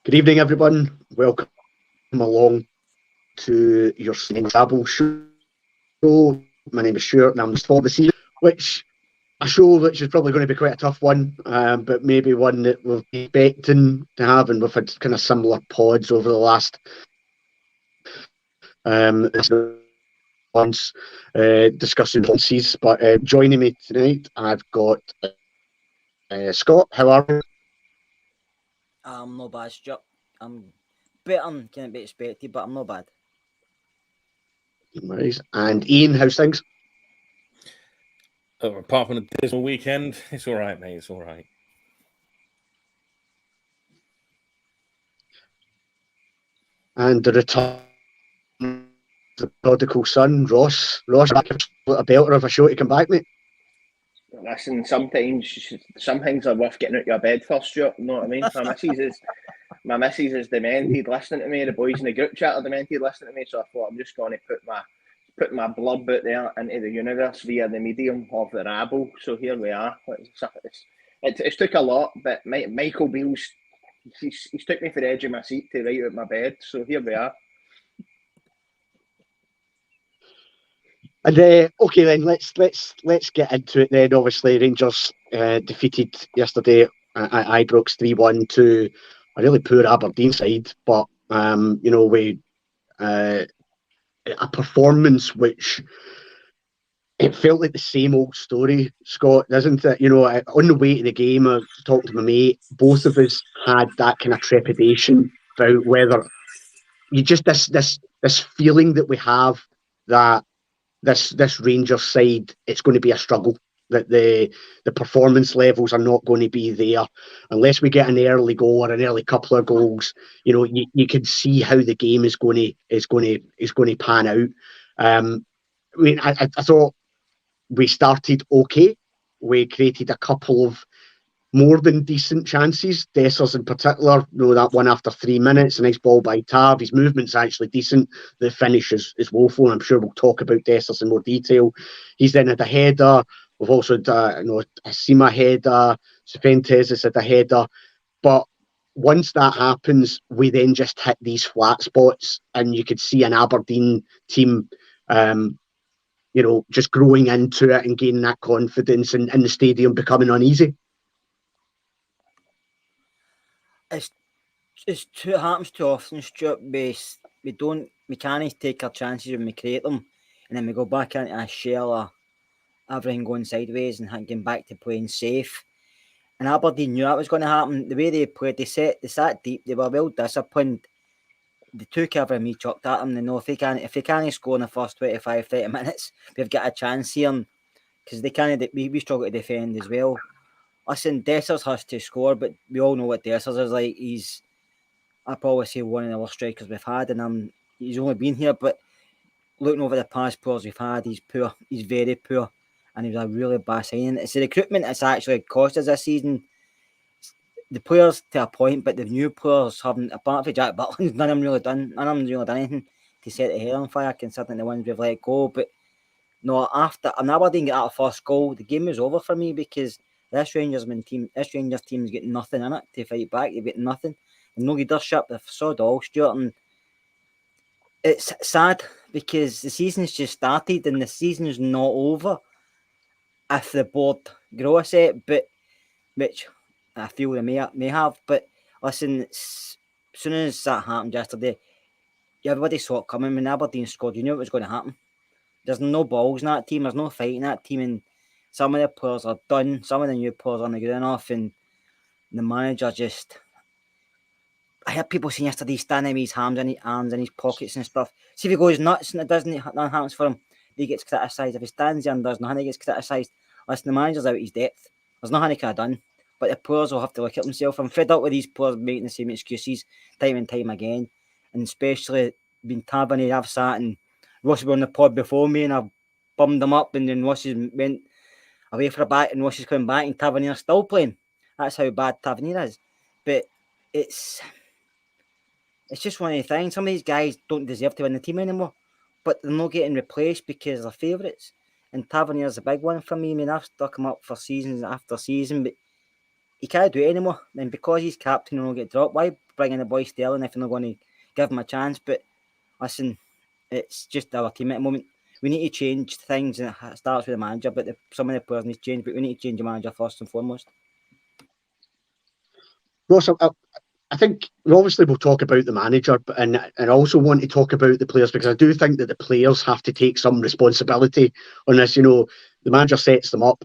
Good evening, everyone. Welcome along to your Rabble show. My name is Stuart, and I'm the for the season, which is probably going to be quite a tough one, but maybe one that we've been expecting to have, and we've had kind of similar pods over the last months discussing policies. But joining me tonight, I've got Scott. How are you? I'm not bad, Stuart. I'm better than can be expected, but I'm not bad. No worries. And Iain, how's things? Apart from a dismal weekend, it's all right, mate. It's all right. And the return of the prodigal son, Ross. Ross, a belter of a show to come back, mate. Listen, sometimes are worth getting out of your bed first, Stuart. You know what I mean? My missus is demented listening to me. The boys in the group chat are demented listening to me. So I thought I'm just going to put my blurb out there into the universe via the medium of the Rabble. So here we are. It's took a lot, but Michael Beale's he's took me for the edge of my seat to right out my bed. So here we are. And okay then, let's get into it then. Obviously, Rangers defeated yesterday at Ibrox 3-1 to a really poor Aberdeen side, but we a performance which it felt like the same old story, Scott, doesn't it? On the way to the game, I talked to my mate. Both of us had that kind of trepidation about whether you just this feeling that we have that this Rangers side, it's going to be a struggle. That the performance levels are not going to be there unless we get an early goal or an early couple of goals. You can see how the game is going to pan out. I thought we started okay. We created a couple of more than decent chances. Dessers in particular, that one after 3 minutes, a nice ball by Tav. His movement's actually decent. The finish is woeful. I'm sure we'll talk about Dessers in more detail. He's then had a header. We've also had a Sima header. Cervantes has had a header. But once that happens, we then just hit these flat spots, and you could see an Aberdeen team just growing into it and gaining that confidence, and the stadium becoming uneasy. It happens too often, Stuart. We can't take our chances when we create them, and then we go back into a shell of everything going sideways and getting back to playing safe. And Aberdeen knew that was going to happen. The way they played, they sat deep, they were well disciplined. They took every me chucked at them. They know if they can't score in the first 25-30 minutes, we've got a chance here. Because we struggle to defend as well. Listen, Dessers has to score, but we all know what Dessers is like. I probably say one of the worst strikers we've had, and he's only been here, but looking over the past players we've had, he's poor. He's very poor, and he was a really bad signing. It's the recruitment that's actually cost us this season. The players to a point, but the new players haven't, apart from Jack Butland, none of them really done anything to set the head on fire, considering the ones we've let go. But no, after Aberdeen get out a first goal, the game was over for me, because this Rangers team's got nothing in it to fight back. They've got nothing. No leadership. They've sawed all, Stuart, and it's sad because the season's just started and the season's not over if the board grow a set, but which I feel they may have. But listen, as soon as that happened yesterday, everybody saw it coming. When Aberdeen scored, you knew it was going to happen. There's no balls in that team. There's no fight in that team, and some of the players are done. Some of the new players aren't good enough, and the manager just. I heard people saying yesterday standing with his arms in his pockets and stuff. See if he goes nuts and nothing happens for him, he gets criticised. If he stands there and does nothing, he gets criticised. Listen, the manager's out of his depth. There's nothing he could have done. But the players will have to look at themselves. I'm fed up with these players making the same excuses time and time again. And especially being Tavernier, I've sat and Ross was on the pod before me and I've bummed him up, and then Ross went away for a bit and Ross is coming back and Tavernier's still playing. That's how bad Tavernier is. But it's just one of the things. Some of these guys don't deserve to win the team anymore, but they're not getting replaced because they're favourites. And Tavernier's a big one for me. I mean, I've stuck him up for seasons after season, but he can't do it anymore. And because he's captain and will get dropped, why bring in the boy Sterling if you're not going to give him a chance? But listen, it's just our team at the moment. We need to change things, and it starts with the manager. But some of the players need to change. But we need to change the manager first and foremost. Ross, I think obviously we'll talk about the manager, and I also want to talk about the players, because I do think that the players have to take some responsibility on this. The manager sets them up.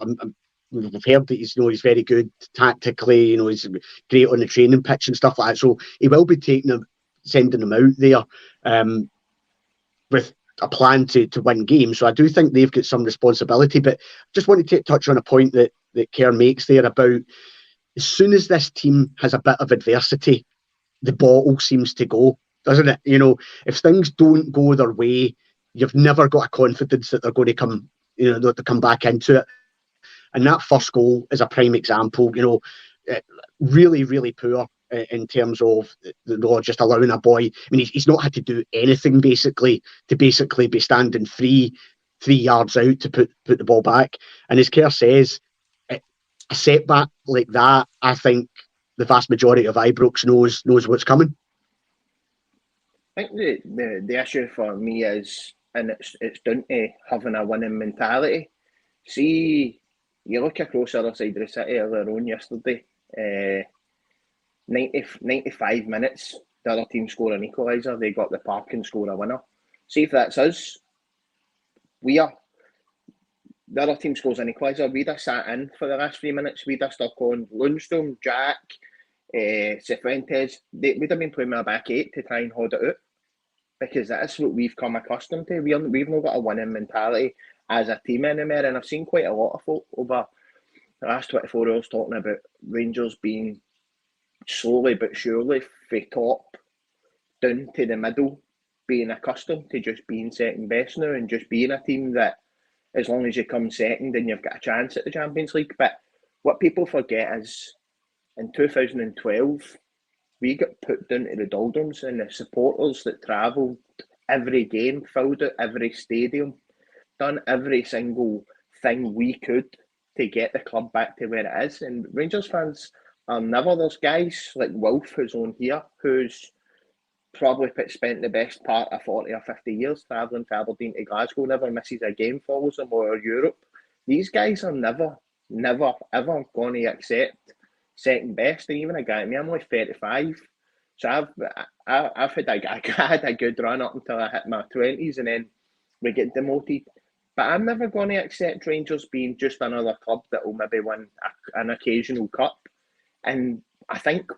We've heard that he's very good tactically. He's great on the training pitch and stuff like that. So he will be sending them out there with a plan to win games. So I do think they've got some responsibility. But just wanted to touch on a point that Kerr makes there about, as soon as this team has a bit of adversity, the bottle seems to go, doesn't it? If things don't go their way, you've never got a confidence that they're going to come, that they come back into it. And that first goal is a prime example. Really, really poor in terms of just allowing a boy. I mean, he's not had to do anything basically to be standing 3 yards out to put the ball back. And as Kerr says, a setback like that, I think the vast majority of Ibrox knows what's coming. I think the issue for me is, and it's down to having a winning mentality. See, you look across the other side of the city earlier on yesterday, 95 minutes, the other team score an equaliser, they got the park and score a winner. See if that's us. The other team scores an equaliser, we'd have sat in for the last 3 minutes, we'd have stuck on Lundstrom, Jack, Cifuentes. We'd have been playing with a back 8 to try and hold it out, because that's what we've come accustomed to. We've not got a winning mentality as a team anymore, and I've seen quite a lot of folk over the last 24 hours talking about Rangers being slowly but surely from top down to the middle, being accustomed to just being second best now and just being a team that, as long as you come second, then you've got a chance at the Champions League. But what people forget is, in 2012, we got put down to the doldrums, and the supporters that travelled every game, filled out every stadium, done every single thing we could to get the club back to where it is. And Rangers fans are never, there's guys like Wolf, who's on here, who's probably spent the best part of 40 or 50 years travelling from Aberdeen to Glasgow, never misses a game, follows them, or Europe. These guys are never, ever going to accept second best. And even a guy, I'm only 35, so I've had I had a good run up until I hit my 20s, and then we get demoted. But I'm never going to accept Rangers being just another club that will maybe win an occasional cup. And I think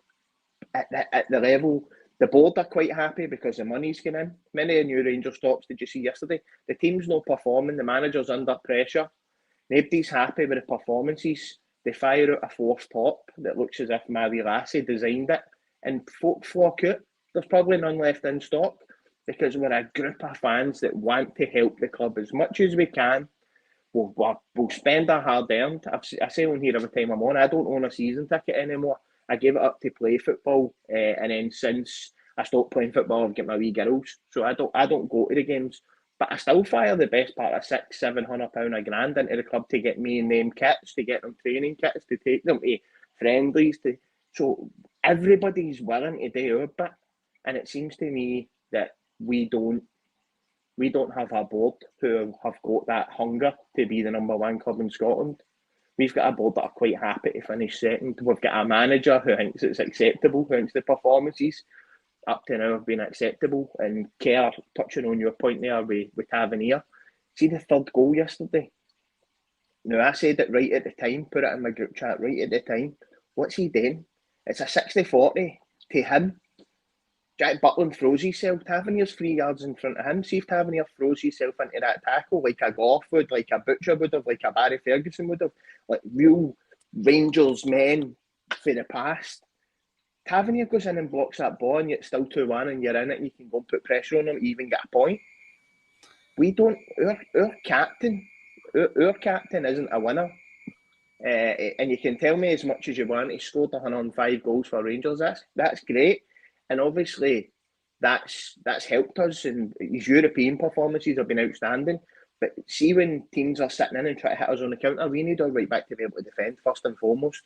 at the level, the board are quite happy because the money's going in. Many new Rangers stops, did you see yesterday? The team's not performing, the manager's under pressure. Nobody's happy with the performances. They fire out a fourth top that looks as if Mary Lassie designed it, and folk flock out. There's probably none left in stock, because we're a group of fans that want to help the club as much as we can. We'll spend our hard-earned. I say on here every time I'm on, I don't own a season ticket anymore. I gave it up to play football, and then since I stopped playing football, I've got my wee girls, so I don't go to the games. But I still fire the best part of £600-700 a grand into the club to get me and them kits, to get them training kits, to take them to friendlies. So everybody's willing to do our bit, and it seems to me that we don't have a board who have got that hunger to be the number one club in Scotland. We've got a board that are quite happy to finish second. We've got a manager who thinks it's acceptable, who thinks the performances up to now have been acceptable. And Kerr, touching on your point there with Tavernier, see the third goal yesterday? Now, I said it right at the time, put it in my group chat right at the time. What's he doing? It's a 60-40 to him. Jack Butland throws himself. Tavernier's 3 yards in front of him. See if Tavernier throws himself into that tackle like a Goff would, like a Butcher would have, like a Barry Ferguson would have, like real Rangers men for the past. Tavernier goes in and blocks that ball, and yet still 2-1, and you're in it, and you can go and put pressure on him, even get a point. We don't. Our captain isn't a winner. And you can tell me as much as you want, he scored 105 goals for Rangers. That's great. And obviously, that's helped us, and his European performances have been outstanding. But see, when teams are sitting in and try to hit us on the counter, we need our right back to be able to defend first and foremost.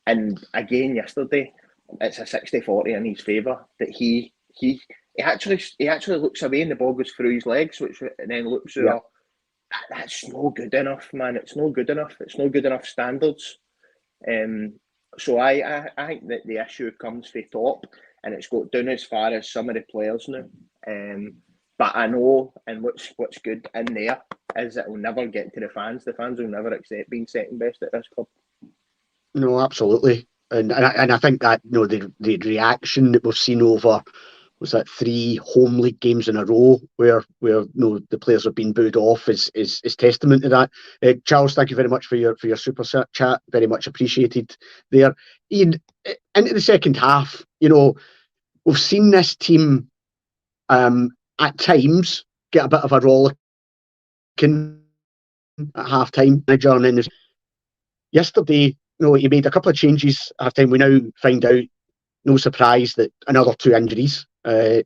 And again yesterday, it's a 60-40 in his favour. That he actually looks away and the ball goes through his legs, and then looks through. That's no good enough, man. It's no good enough. It's no good enough standards. So I think that the issue comes from top, and it's got down as far as some of the players now. But I know, and what's good in there is it will never get to the fans. The fans will never accept being second best at this club. No, absolutely, and I think that the reaction that we've seen over, was that 3 home league games in a row where the players have been booed off is testament to that. Charles, thank you very much for your super chat. Very much appreciated there. Iain, into the second half, we've seen this team at times get a bit of a rollicking at half time. Yesterday, he made a couple of changes at half time. We now find out, no surprise, that another 2 injuries.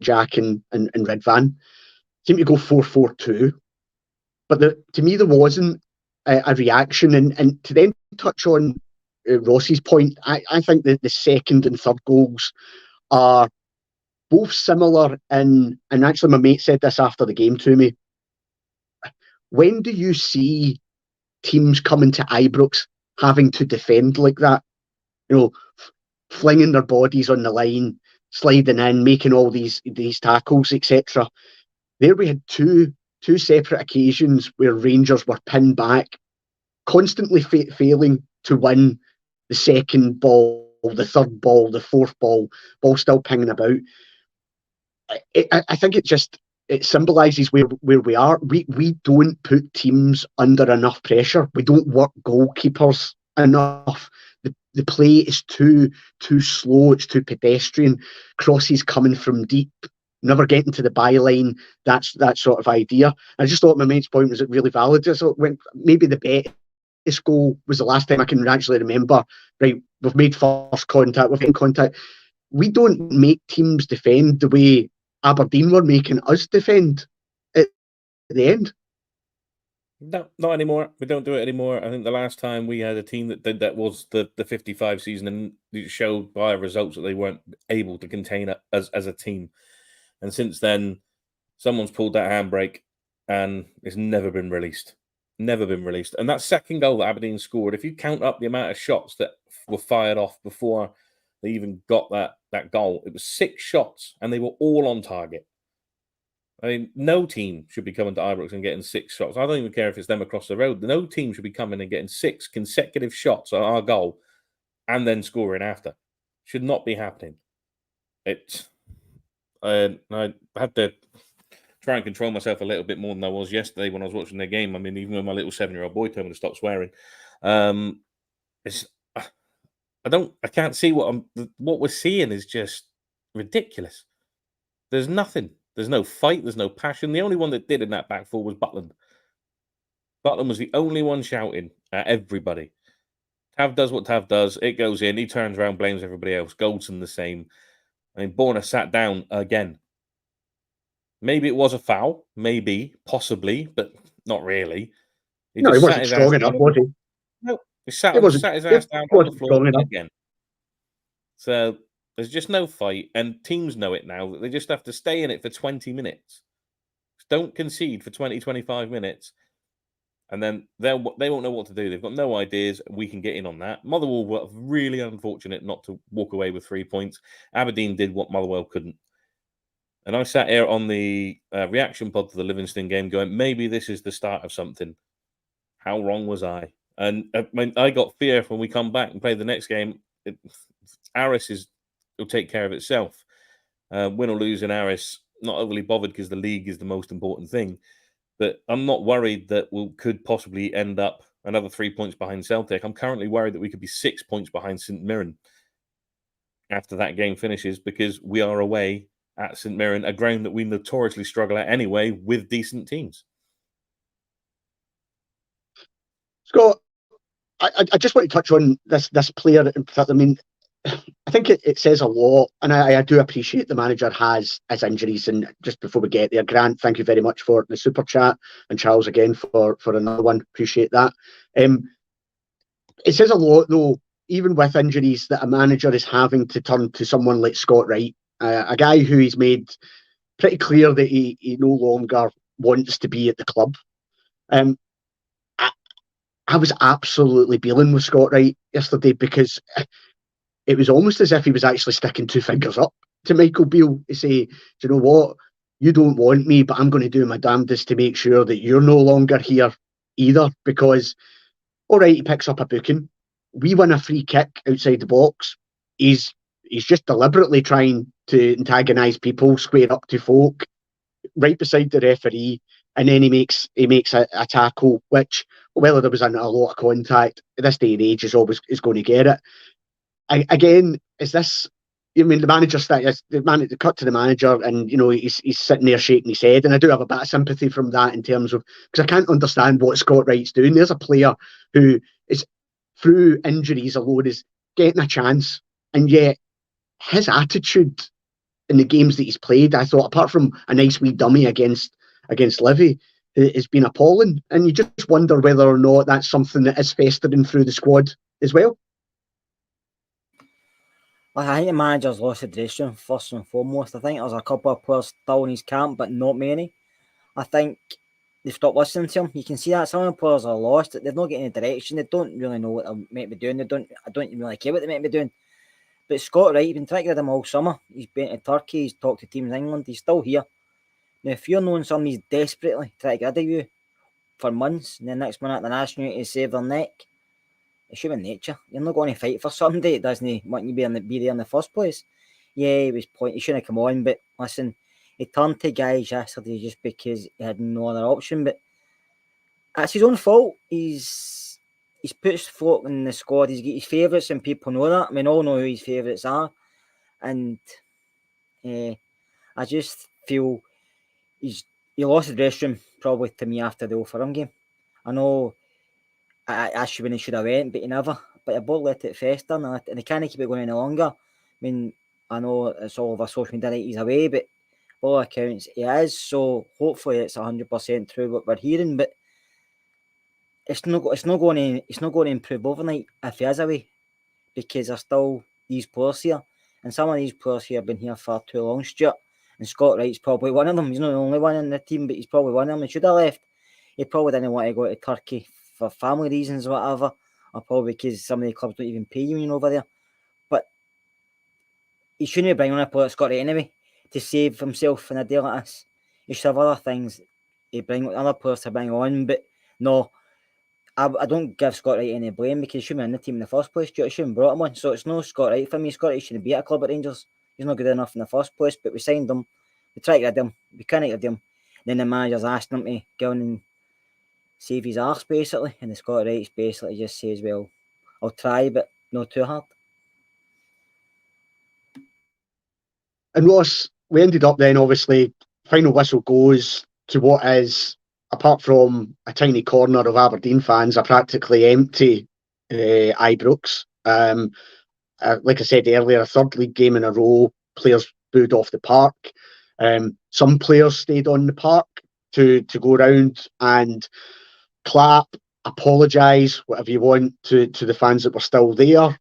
Jack and Redvan seem to go 4-4-2, but to me there wasn't a reaction. And to then touch on Ross's point, I think that the second and third goals are both similar and actually my mate said this after the game to me. When do you see teams coming to Ibrox having to defend like that? Flinging their bodies on the line, sliding in, making all these tackles, etc. There we had two separate occasions where Rangers were pinned back, constantly failing to win the second ball, the third ball, the fourth ball still pinging about. I think it symbolises where we are. We don't put teams under enough pressure. We don't work goalkeepers enough. The play is too slow. It's too pedestrian. Crosses coming from deep, never getting to the byline. That sort of idea. I just thought my mate's point was really valid. So when maybe the best goal was the last time I can actually remember. Right, we've made first contact. We've made contact. We don't make teams defend the way Aberdeen were making us defend at the end. No, not anymore. We don't do it anymore. I think the last time we had a team that did that was the 55 season, and it showed by results that they weren't able to contain it as a team. And since then, someone's pulled that handbrake, and it's never been released. Never been released. And that second goal that Aberdeen scored, if you count up the amount of shots that were fired off before they even got that goal, it was 6 shots, and they were all on target. I mean, no team should be coming to Ibrox and getting 6 shots. I don't even care if it's them across the road. No team should be coming and getting 6 consecutive shots on our goal and then scoring after. Should not be happening. I had to try and control myself a little bit more than I was yesterday when I was watching the game. I mean, even when my little 7-year-old boy told me to stop swearing, I can't see what we're seeing is just ridiculous. There's nothing. There's no fight. There's no passion. The only one that did in that back four was Butland. Butland was the only one shouting at everybody. Tav does what Tav does. It goes in. He turns around, blames everybody else. Goldson the same. I mean, Borna sat down again. Maybe it was a foul. Maybe, possibly, but not really. He wasn't strong enough, was he? No, he sat his ass down on the floor again. So there's just no fight, and teams know it now. They just have to stay in it for 20 minutes. Don't concede for 20, 25 minutes, and then they won't know what to do. They've got no ideas. We can get in on that. Motherwell were really unfortunate not to walk away with 3 points. Aberdeen did what Motherwell couldn't. And I sat here on the reaction pod to the Livingston game going, maybe this is the start of something. How wrong was I? And I got fear when we come back and play the next game. Aris will take care of itself. Win or lose in Aris, not overly bothered because the league is the most important thing. But I'm not worried that we could possibly end up another 3 points behind Celtic. I'm currently worried that we could be 6 points behind St Mirren after that game finishes because we are away at St Mirren, a ground that we notoriously struggle at anyway with decent teams. Scott, I just want to touch on this player in particular. I mean, I think it says a lot, and I do appreciate the manager has injuries. And just before we get there, Grant, thank you very much for the super chat, and Charles again for another one. Appreciate that. It says a lot though even with injuries, that a manager is having to turn to someone like Scott Wright, a guy who he's made pretty clear that he no longer wants to be at the club. I was absolutely dealing with Scott Wright yesterday, because it was almost as if he was actually sticking two fingers up to Michael Beale to say, do you know what? You don't want me, but I'm going to do my damnedest to make sure that you're no longer here either. Because, all right, he picks up a booking. We win a free kick outside the box. He's just deliberately trying to antagonise people, square up to folk, right beside the referee, and then he makes a tackle, which, whether there was a lot of contact, at this day and age, is going to get it. Again, is this? I mean, the manager cut to the manager, and he's sitting there shaking his head, and I do have a bit of sympathy from that, in terms of, because I can't understand what Scott Wright's doing. There's a player who is, through injuries alone, is getting a chance, and yet his attitude in the games that he's played, I thought, apart from a nice wee dummy against Livy, has been appalling. And you just wonder whether or not that's something that is festering through the squad as well. I think the manager's lost the dressing room first and foremost. I think there's a couple of players still in his camp, but not many. I think they've stopped listening to him. You can see that some of the players are lost. They've not got any direction. They don't really know what they might be doing. I don't really care what they might be doing. But Scott Wright, you've been trying to get him all summer. He's been to Turkey. He's talked to teams in England. He's still here. Now, if you're knowing somebody's desperately trying to get rid of you for months, and then next minute the national unity to save their neck, it's human nature. You're not going to fight for somebody that doesn't want you to be there in the first place. Yeah, he shouldn't have come on, but listen, he turned to guys yesterday just because he had no other option. But that's his own fault. He's put folk in the squad. He's got his favourites, and people know that. We all know who his favourites are. And I just feel he lost the dressing room, probably, to me, after the Old Firm game. I know I asked you when he should have went, but he never. But the board let it fester, and they can't keep it going any longer. I mean, I know it's all over social media that he's away, but by all accounts he is. So hopefully it's 100% true what we're hearing. But it's not going to improve overnight if he is away, because there's still these players here, and some of these players here have been here for too long, Stuart. And Scott Wright's probably one of them. He's not the only one in the team, but he's probably one of them. He should have left. He probably didn't want to go to Turkey for family reasons or whatever, or probably because some of the clubs don't even pay you over there. But he shouldn't be bringing on a player like Scott Wright anyway to save himself in a deal like this. He should have other things he bring other players to bring on. But no, I don't give Scott Wright any blame, because he shouldn't be in the team in the first place. Stuart shouldn't have brought him on, so it's no Scott Wright for me. Scott Wright shouldn't be at a club at Rangers. He's not good enough in the first place, but we signed him. We tried to get him. We couldn't get him. Then the manager's asking him to go on and save his arse, basically. And the Scott Wright basically just says, well, I'll try, but not too hard. And Ross, we ended up then, obviously, final whistle goes to what is, apart from a tiny corner of Aberdeen fans, a practically empty Ibrox. Like I said earlier, a third league game in a row, players booed off the park. Some players stayed on the park to go around and clap, apologise, whatever you want, to the fans that were still there.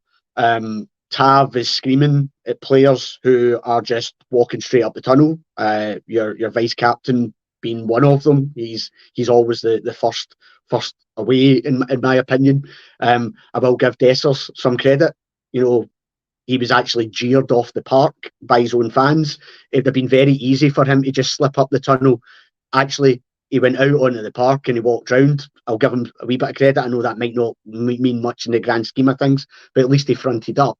Tav is screaming at players who are just walking straight up the tunnel. Your vice captain being one of them. He's always the first away, in my opinion. I will give Dessers some credit. He was actually jeered off the park by his own fans. It'd have been very easy for him to just slip up the tunnel. Actually, he went out onto the park and he walked round. I'll give him a wee bit of credit. I know that might not mean much in the grand scheme of things, but at least he fronted up.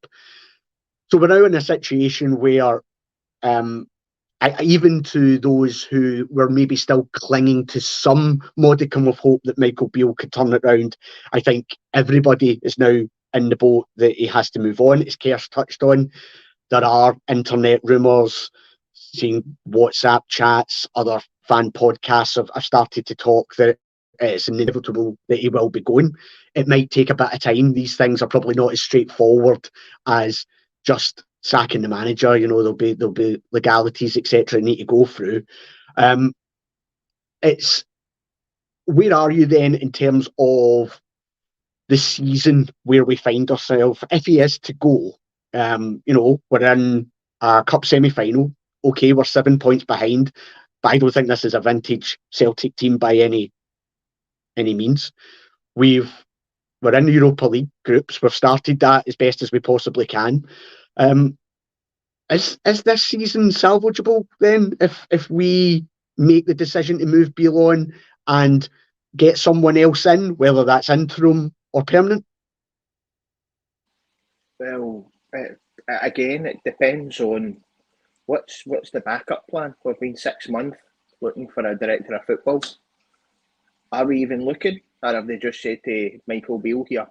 So we're now in a situation where, even to those who were maybe still clinging to some modicum of hope that Michael Beale could turn it round, I think everybody is now in the boat that he has to move on. As Kerr's touched on, there are internet rumours, seeing WhatsApp chats, other fan podcasts have started to talk that it's inevitable that he will be going. It might take a bit of time. These things are probably not as straightforward as just sacking the manager. There'll be legalities, etc., need to go through. It's where are you then in terms of the season where we find ourselves, if he is to go, we're in a cup semi-final. Okay, we're 7 points behind, but I don't think this is a vintage Celtic team by any means. We're in the Europa League groups. We've started that as best as we possibly can. Is this season salvageable then if we make the decision to move Beale on and get someone else in, whether that's interim or permanent? Well, again, it depends on what's the backup plan. We've been 6 months looking for a director of football. Are we even looking, or have they just said to Michael Beale here,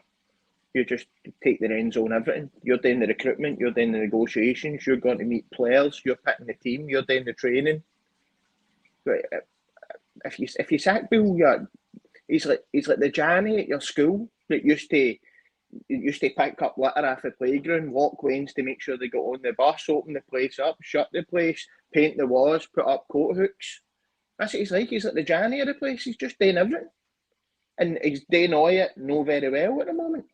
you just take the reins on everything? You're doing the recruitment, you're doing the negotiations, you're going to meet players, you're picking the team, you're doing the training. If you sack Beale, he's like the Johnny at your school that used to pick up litter off the playground, walk lanes to make sure they got on the bus, open the place up, shut the place, paint the walls, put up coat hooks. That's what he's like. He's like the Johnny of the place. He's just doing everything. And he's doing all it very well at the moment.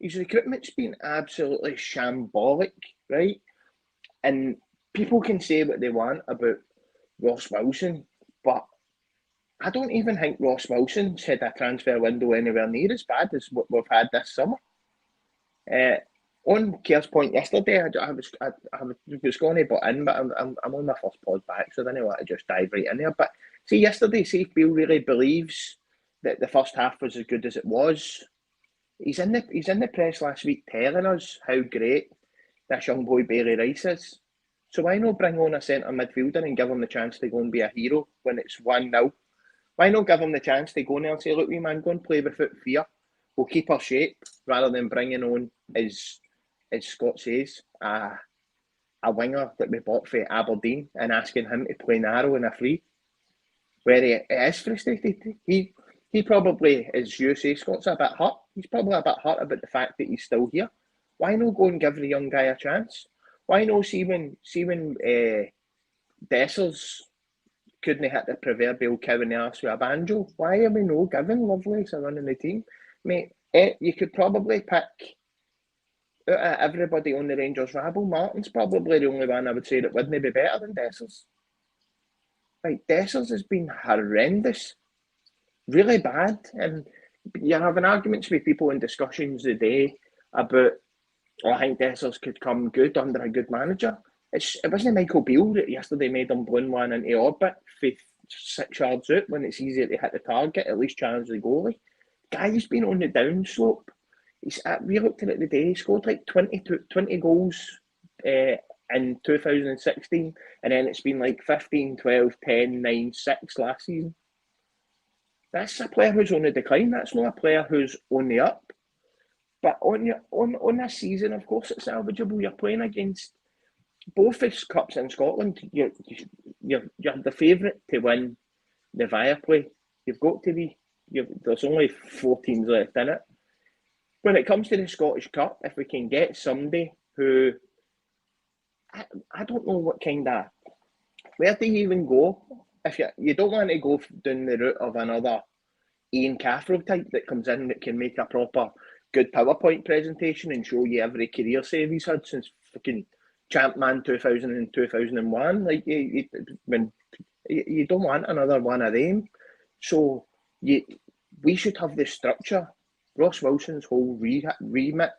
His recruitment's been absolutely shambolic, right? And people can say what they want about Ross Wilson, but I don't even think Ross Wilson's had a transfer window anywhere near as bad as what we've had this summer. On Kerr's point yesterday, I was going to butt in, but I'm on my first pod back, so I don't want to just dive right in there. But see, yesterday, if Beale really believes that the first half was as good as it was, he's in the press last week telling us how great this young boy Bailey Rice is. So why not bring on a centre midfielder and give him the chance to go and be a hero when it's 1-0? Why not give him the chance to go in there and say, look, wee man, go and play without fear. We'll keep our shape, rather than bringing on, as Scott says, a winger that we bought for Aberdeen and asking him to play narrow and a free. Where he is frustrated. He probably, as you say, Scott's a bit hurt. He's probably a bit hurt about the fact that he's still here. Why not go and give the young guy a chance? Why not see when Dessers couldn't hit the proverbial cow in the arse with a banjo? Why are we not giving Lovelace a run in the team? Mate, you could probably pick out of everybody on the Rangers Rabble, Martin's probably the only one I would say that wouldn't be better than Dessers. Like, Dessers has been horrendous. Really bad. And you're having arguments with people in discussions today about, I think Dessers could come good under a good manager. It wasn't Michael Beale that yesterday made him balloon one into orbit for 6 yards out when it's easier to hit the target, at least challenge the goalie. Guy's been on the downslope. We looked at it today, he scored like 20 goals in 2016, and then it's been like 15, 12, 10, 9, 6 last season. That's a player who's on the decline. That's not a player who's on the up. But on this season, of course, it's salvageable. You're playing against both his cups in Scotland. You're the favourite to win the Viaplay. You've got to be. There's only 4 teams left in it. When it comes to the Scottish Cup, if we can get somebody who, I don't know what kind of, where do you even go? If you don't want to go down the route of another Iain Cathro type that comes in that can make a proper good PowerPoint presentation and show you every career save he's had since fucking Champman 2000 and 2001. Like, you don't want another one of them. So we should have the structure. Ross Wilson's whole remit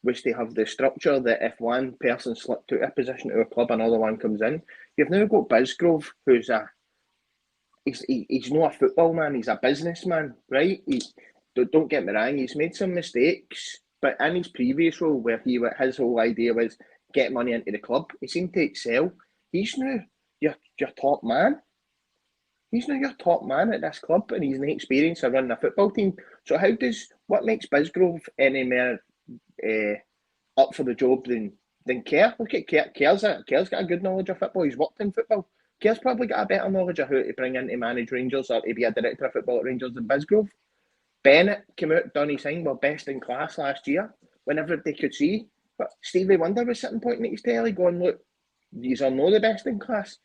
was to have the structure that if one person slipped out of position to a club, another one comes in. You've now got Bisgrove, who's he's not a football man, he's a businessman, right? Don't get me wrong, he's made some mistakes, but in his previous role, where his whole idea was get money into the club, he seemed to excel. He's now your top man. He's now your top man at this club, and he's no experience of running a football team. So what makes Bisgrove any more up for the job than Kerr? Look at Kerr. Kerr's got a good knowledge of football. He's worked in football. Kerr's probably got a better knowledge of who to bring in to manage Rangers or to be a director of football at Rangers than Bisgrove. Bennett came out, done his thing, were best in class last year, whenever they could see. But Stevie Wonder was sitting pointing at his telly going, look, these are not the best in class.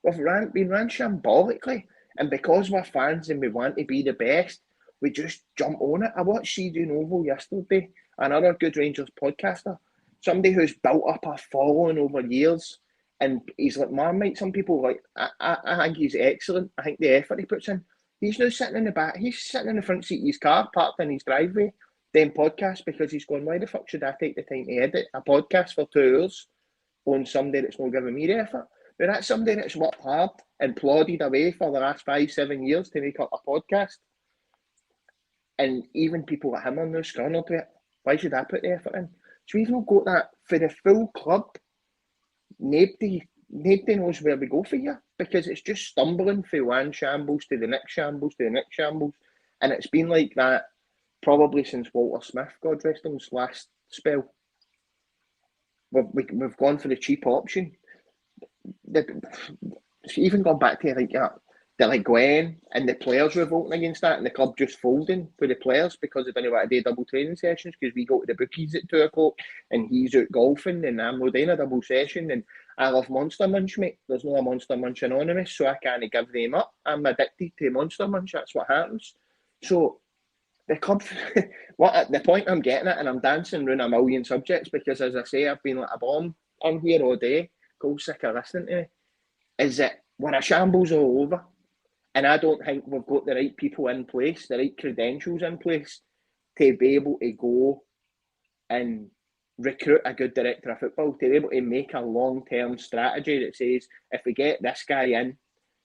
We've been ran shambolically, and because we're fans and we want to be the best, we just jump on it. I watched C.J. Noble yesterday, another good Rangers podcaster, somebody who's built up a following over years, and he's like Marmite. Some people like, I think he's excellent. I think the effort he puts in. He's now sitting in the back. He's sitting in the front seat of his car, parked in his driveway, doing podcasts because he's going, why the fuck should I take the time to edit a podcast for 2 hours on somebody that's not giving me the effort? But that's somebody that's worked hard and plodded away for the last 5-7 years to make up a podcast. And even people like him are now scurrying to it. Why should I put the effort in? So we've not got that for the full club. Nobody knows where we go for you, because it's just stumbling from one shambles to the next shambles to the next shambles. And it's been like that probably since Walter Smith, God rest him's last spell. We've gone for the cheap option. Even gone back to like Gwen and the players revolting against that, and the club just folding for the players because they didn't want to do double training sessions because we go to the bookies at 2 o'clock and he's out golfing and I'm not doing a double session, and I love Monster Munch, mate. There's no a Monster Munch Anonymous, so I can't give them up. I'm addicted to Monster Munch. That's what happens. So the club, the point I'm getting at, and I'm dancing around a million subjects because, as I say, I've been like a bomb in here all day, go sick of listening to me, is that we're a shambles all over. And I don't think we've got the right people in place, the right credentials in place to be able to go and recruit a good director of football, to be able to make a long-term strategy that says, if we get this guy in,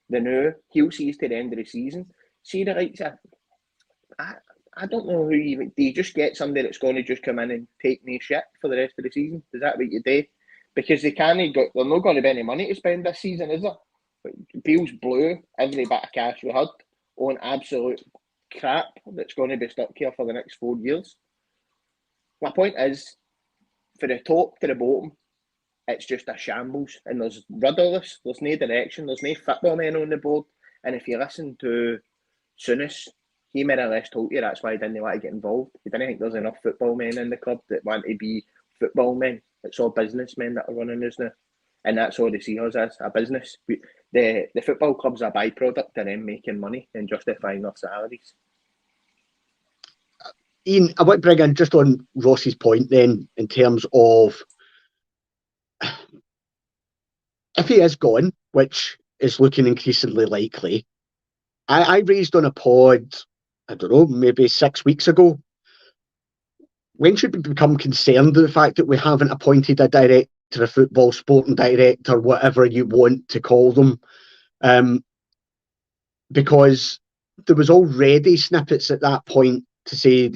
then he'll see us to the end of the season. See the likes of, I don't know who you do. You just get somebody that's going to just come in and take me shit for the rest of the season? Is that what you do? Because they're not going to be any money to spend this season, is there? Beale's blew every bit of cash we had on absolute crap that's going to be stuck here for the next 4 years. My point is, for the top to the bottom, it's just a shambles, and there's rudderless, there's no direction, there's no football men on the board. And if you listen to Souness, he more or less told you that's why he didn't want to get involved. He didn't think there's enough football men in the club that want to be football men. It's all businessmen that are running us now. And that's all they see us as, a business. The football club's a byproduct of them making money and justifying their salaries. Iain, I want to bring in just on Ross's point then, in terms of if he is gone, which is looking increasingly likely. I raised on a pod, I don't know, maybe 6 weeks ago, when should we become concerned with the fact that we haven't appointed a director of football, sporting director, whatever you want to call them? Because there was already snippets at that point to say,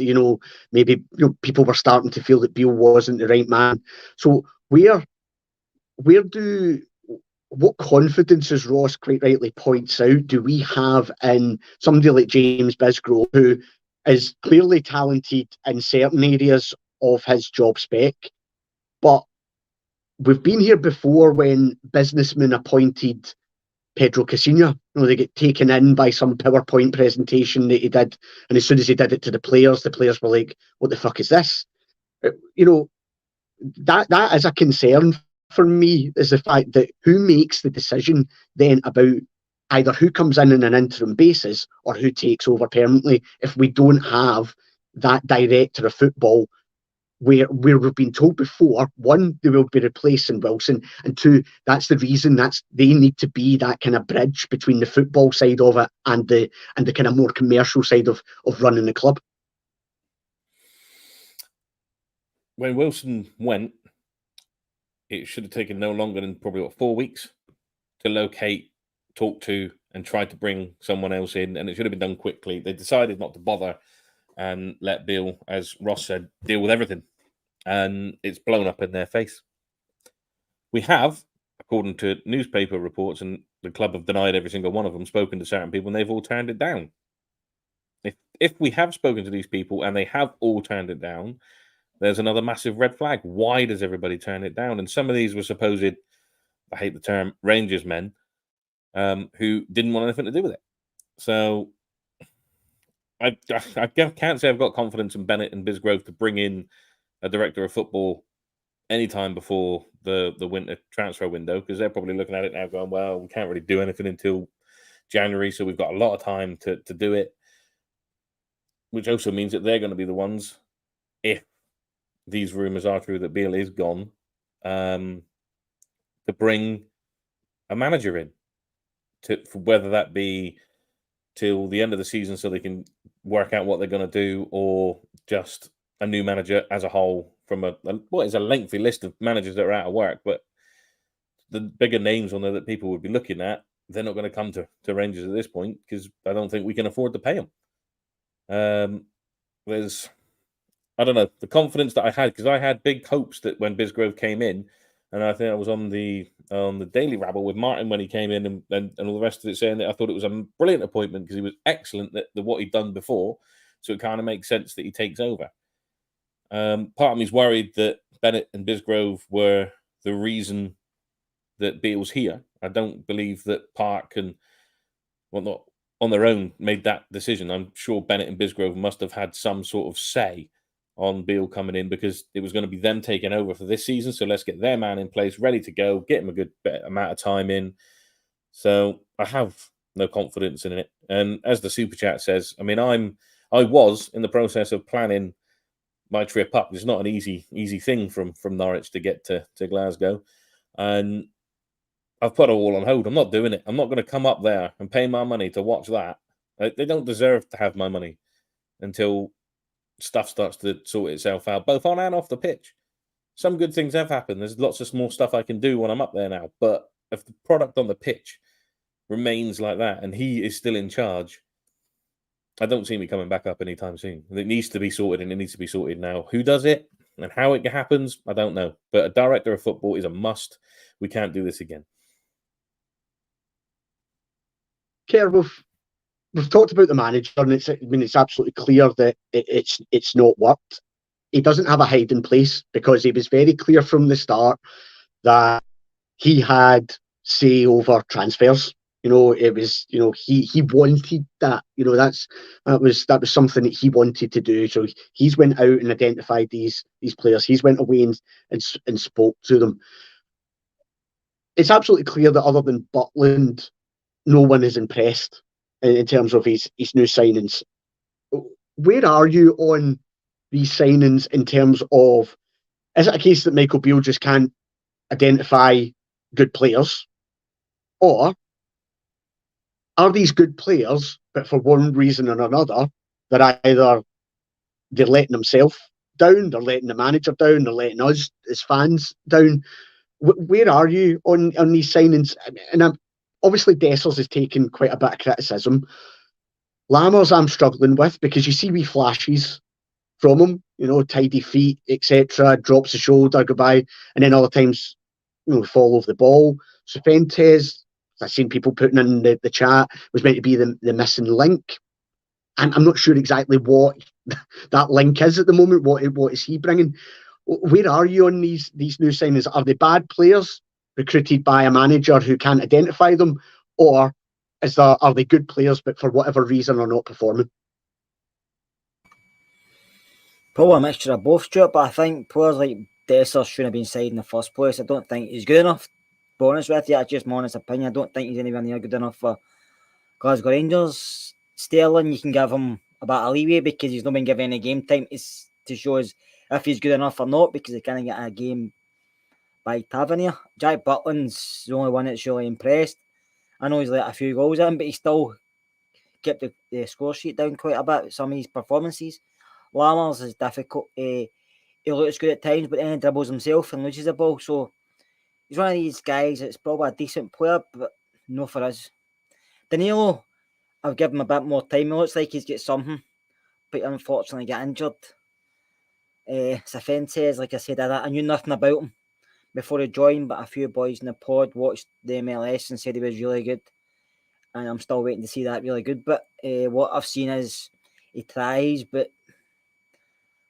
maybe people were starting to feel that Beale wasn't the right man. So what confidence, as Ross quite rightly points out, do we have in somebody like James Bisgrove, who is clearly talented in certain areas of his job spec, but we've been here before when businessmen appointed Pedro Casinha. They get taken in by some PowerPoint presentation that he did, and as soon as he did it to the players were like, "What the fuck is this?" That is a concern for me, is the fact that who makes the decision then about either who comes in on an interim basis or who takes over permanently if we don't have that director of football where we've been told before, one, they will be replacing Wilson, and two, that's the reason they need to be that kind of bridge between the football side of it and the kind of more commercial side of running the club. When Wilson went, it should have taken no longer than probably 4 weeks to locate, talk to, and try to bring someone else in, and it should have been done quickly. They decided not to bother and let Beale, as Ross said, deal with everything, and it's blown up in their face. We have, according to newspaper reports, and the club have denied every single one of them, spoken to certain people, and they've all turned it down. If we have spoken to these people and they have all turned it down, there's another massive red flag. Why does everybody turn it down? And some of these were supposed, I hate the term, Rangers men, who didn't want anything to do with it. So I can't say I've got confidence in Bennett and Bisgrove to bring in a director of football anytime before the winter transfer window, because they're probably looking at it now going, well, we can't really do anything until January, so we've got a lot of time to do it. which also means that they're going to be the ones, if these rumours are true that Beale is gone, to bring a manager in, whether that be till the end of the season so they can work out what they're going to do, or just a new manager as a whole from what is a lengthy list of managers that are out of work. But the bigger names on there that people would be looking at, they're not going to come to Rangers at this point, because I don't think we can afford to pay them. There's, I don't know, the confidence that I had, because I had big hopes that when Bisgrove came in, and I think I was on the Daily Rabble with Martin when he came in, and all the rest of it, saying that I thought it was a brilliant appointment because he was excellent at what he'd done before, so it kind of makes sense that he takes over. Part of me's worried that Bennett and Bisgrove were the reason that Beale's here. I don't believe that Park and whatnot on their own made that decision. I'm sure Bennett and Bisgrove must have had some sort of say on Beale coming in, because it was going to be them taking over for this season. So let's get their man in place, ready to go, get him a good amount of time in. So I have no confidence in it. And as the super chat says, I mean, I was in the process of planning my trip up. It's not an easy thing from Norwich to get to Glasgow, and I've put it all on hold. I'm not doing it. I'm not going to come up there and pay my money to watch that. They don't deserve to have my money until stuff starts to sort itself out, both on and off the pitch. Some good things have happened. There's lots of small stuff I can do when I'm up there now. But if the product on the pitch remains like that and he is still in charge, I don't see me coming back up anytime soon. It needs to be sorted, and it needs to be sorted now. Who does it and how it happens, I don't know. But a director of football is a must. We can't do this again. Kerr, we've talked about the manager, and it's absolutely clear that it's not worked. He doesn't have a hiding place, because he was very clear from the start that he had say over transfers. It was, he wanted that. That was something that he wanted to do. So he's went out and identified these players. He's went away and spoke to them. It's absolutely clear that other than Butland, no one is impressed in terms of his new signings. Where are you on these signings in terms of, is it a case that Michael Beale just can't identify good players? Or are these good players, but for one reason or another, that either they're letting themselves down, they're letting the manager down, they're letting us as fans down? Where are you on these signings? And obviously Dessers has taken quite a bit of criticism. Lammers I'm struggling with, because you see wee flashes from him, tidy feet, etc., drops the shoulder, goodbye, and then other times, fall over the ball. So Fuentes, I've seen people putting in the chat, was meant to be the missing link. And I'm not sure exactly what that link is at the moment. What is he bringing? Where are you on these new signings? Are they bad players recruited by a manager who can't identify them, or are they good players but for whatever reason are not performing? Probably a mixture of both, Stuart, but I think players like Dessers shouldn't have been signed in the first place. I don't think he's good enough. To be honest with you, that's just my honest opinion. I don't think he's anywhere near good enough for Glasgow Rangers. Sterling, you can give him a bit of leeway because he's not been given any game time to show us if he's good enough or not, because he can't get a game by Tavernier. Jack Butland's the only one that's really impressed. I know he's let a few goals in, but he still kept the score sheet down quite a bit with some of his performances. Lammers is difficult. He looks good at times, but then he dribbles himself and loses the ball. So he's one of these guys that's probably a decent player, but no for us. Danilo, I'll give him a bit more time. He looks like he's got something, but unfortunately got injured. Fuentes, like I said, I knew nothing about him before he joined, but a few boys in the pod watched the MLS and said he was really good. And I'm still waiting to see that really good. But what I've seen is he tries, but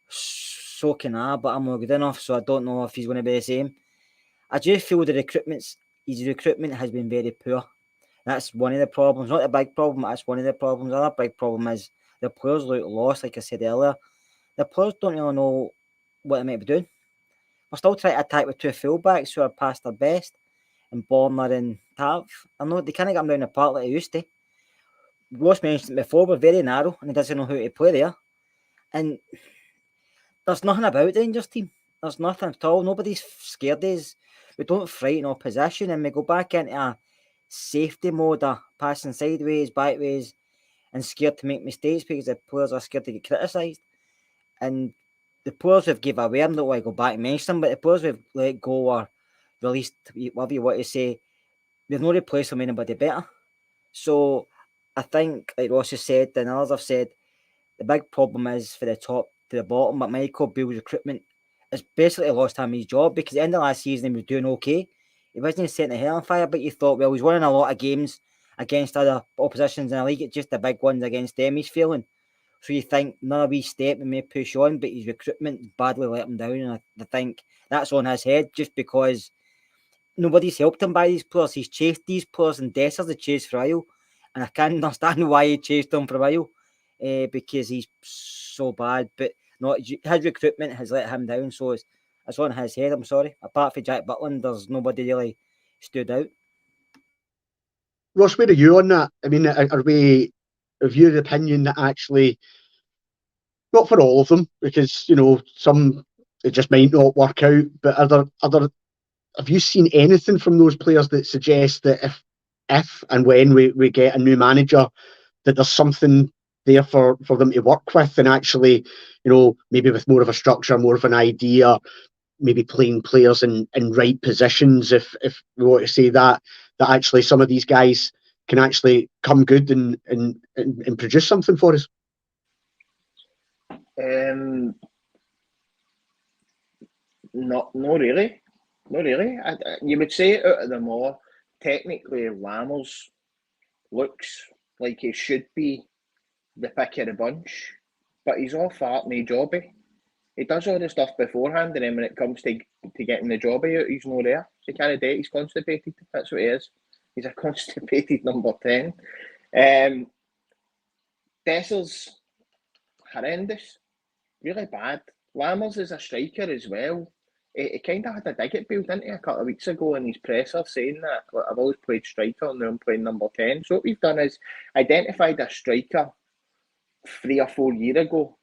so can I, but I'm not good enough, so I don't know if he's going to be the same. I just feel his recruitment has been very poor. That's one of the problems. Not a big problem, but that's one of the problems. Another big problem is the players look lost, like I said earlier. The players don't really know what they might be doing. We're still trying to attack with two fullbacks who are past their best, and Borner and Tav. I know they can't get them down the park like they used to. Ross mentioned it before, we're very narrow, and he doesn't know how to play there. And there's nothing about the Rangers team. There's nothing at all. Nobody's scared of us. We don't frighten opposition, and we go back into a safety mode of passing sideways, backways, and scared to make mistakes because the players are scared to get criticised. And the players we've gave away, I don't want to go back and mention them, but the players we've let go or released, whatever you want to say, we've not replaced them with anybody better. So I think, like Ross has said, and others have said, the big problem is for the top to the bottom, but Michael Beale's recruitment has basically lost him his job because at the end of last season he was doing okay. He wasn't setting the hell on fire, but you thought, well, he's winning a lot of games against other oppositions in the league. It's just the big ones against them he's failing. So you think another wee step and may push on, but his recruitment badly let him down. And I think that's on his head just because nobody's helped him by these players. He's chased these players, and Dessers the chase for a while. And I can't understand why he chased them for a while because he's so bad. But not his recruitment has let him down. So it's on his head. I'm sorry. Apart from Jack Butland, there's nobody really stood out. Ross, where are you on that? I mean, are we of your opinion that actually, not for all of them, because, you know, some it just might not work out, but have you seen anything from those players that suggest that if and when we get a new manager, that there's something there for them to work with, and actually, you know, maybe with more of a structure, more of an idea, maybe playing players in right positions, if we want to say that actually some of these guys can actually come good and produce something for us? Not really. You would say out of them all, technically Lammers looks like he should be the pick of the bunch, but he's all fart and jobby. He does all the stuff beforehand, and then when it comes to getting the jobby out, he's not there. He can't do it. He's constipated. That's what he is. He's a constipated number 10. Dessers, horrendous. Really bad. Lammers is a striker as well. He kind of had a dig at Bill, didn't he, a couple of weeks ago in his presser, saying that I've always played striker and now I'm playing number 10. So what we've done is identified a striker 3 or 4 years ago.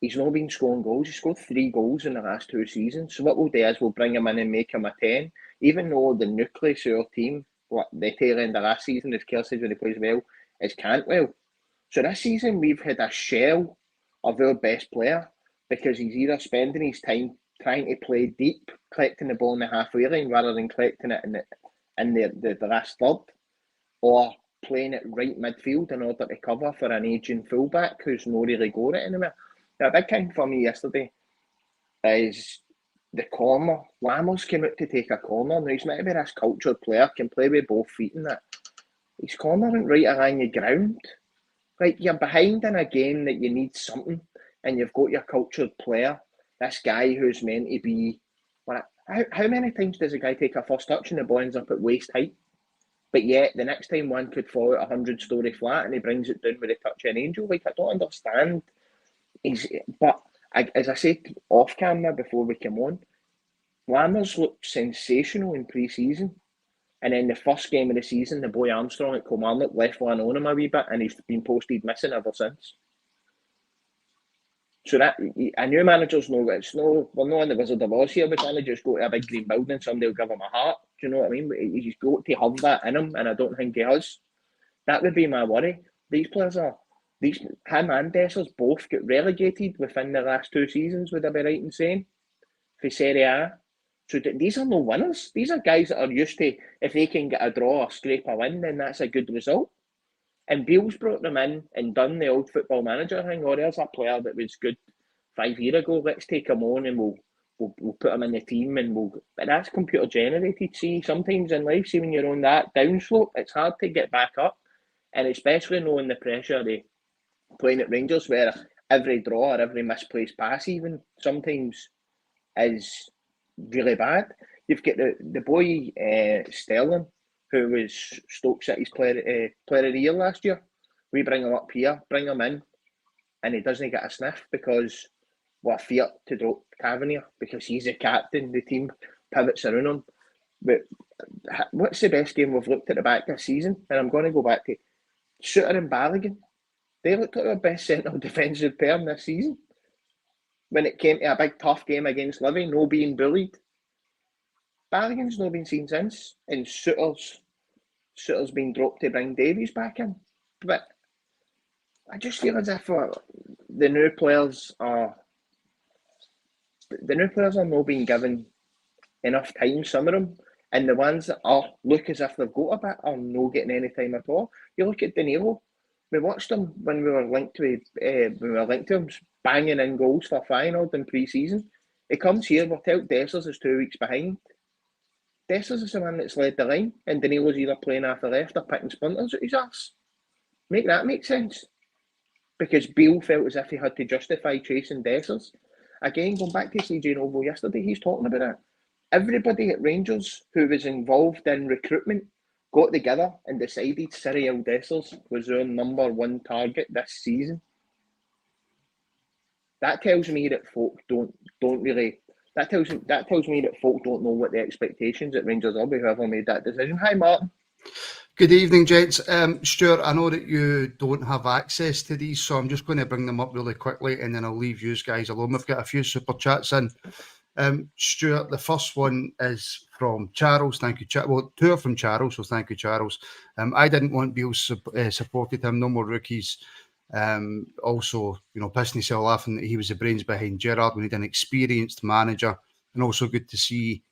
He's not been scoring goals. He scored 3 goals in the last 2 seasons. So what we'll do is we'll bring him in and make him a 10. Even though the nucleus of our team, the tail end of last season, as Kerr says when he plays well, is Cantwell. So this season we've had a shell of our best player because he's either spending his time trying to play deep, collecting the ball in the halfway line rather than collecting it in the last third, or playing it right midfield in order to cover for an aging fullback who's not really going it anywhere. Now, a big thing for me yesterday is the corner. Lammers came out to take a corner. Now, he's maybe this cultured player, can play with both feet in that. He's cornering right along the ground. Like, you're behind in a game that you need something, and you've got your cultured player, this guy who's meant to be... How many times does a guy take a first touch and the ball ends up at waist height? But yet, the next time one could fall at 100-story flat and he brings it down with a touch of an angel. Like, I don't understand. But as I said off camera before we came on, Lammers looked sensational in pre-season, and then the first game of the season, the boy Armstrong at Kilmarnock left one on him a wee bit, and he's been posted missing ever since. So that a new manager's we're not in the Wizard of Oz here. We're trying to just go to a big green building, somebody will give him a heart. Do you know what I mean? He's got to have that in him, and I don't think he has. That would be my worry. These players him and Dessers both get relegated within the last 2 seasons, would I be right in saying, for Serie A? So these are no winners. These are guys that are used to, if they can get a draw or scrape a win, then that's a good result. And Beale's brought them in and done the old football manager thing. Oh, there's a player that was good 5 years ago. Let's take him on and we'll put him in the team but that's computer generated. See, sometimes in life, see when you're on that downslope, it's hard to get back up. And especially knowing the pressure of playing at Rangers, where every draw or every misplaced pass even sometimes is really bad. You've got the boy Sterling, who was Stoke City's player of the year last year. We bring him up here, bring him in, and he doesn't get a sniff because we're feared to drop Tavernier because he's the captain. The team pivots around him. But what's the best game we've looked at the back this season? And I'm going to go back to Stuart and Balogun. They looked like our best central defensive pair this season. When it came to a big tough game against Livy, no being bullied. Ballaghan's not been seen since, and Suter's been dropped to bring Davies back in. But I just feel as if the new players are not being given enough time, some of them, and the ones that look as if they've got a bit are not getting any time at all. You look at Danilo. We watched him when we were linked to him banging in goals for Feyenoord in pre-season. He comes here, we're told Dessers is 2 weeks behind. Dessers is the one that's led the line, and Danilo's either playing off the left or picking splinters at his arse. Make that make sense? Because Beale felt as if he had to justify chasing Dessers. Again, going back to CJ Noble yesterday, he's talking about it. Everybody at Rangers who was involved in recruitment got together and decided Cyril Dessers was their number one target this season. That tells me that folk don't really. That tells me that folk don't know what the expectations at Rangers are, whoever made that decision. Hi, Martin. Good evening, gents. Stuart, I know that you don't have access to these, so I'm just going to bring them up really quickly and then I'll leave you guys alone. We've got a few super chats in. Stuart, the first one is from Charles. Thank you, Charles. Well, two are from Charles, so thank you, Charles. I didn't want Beale supported him. No more rookies. Also, pissing himself laughing that he was the brains behind Gerrard when he'd an experienced manager, and also good to see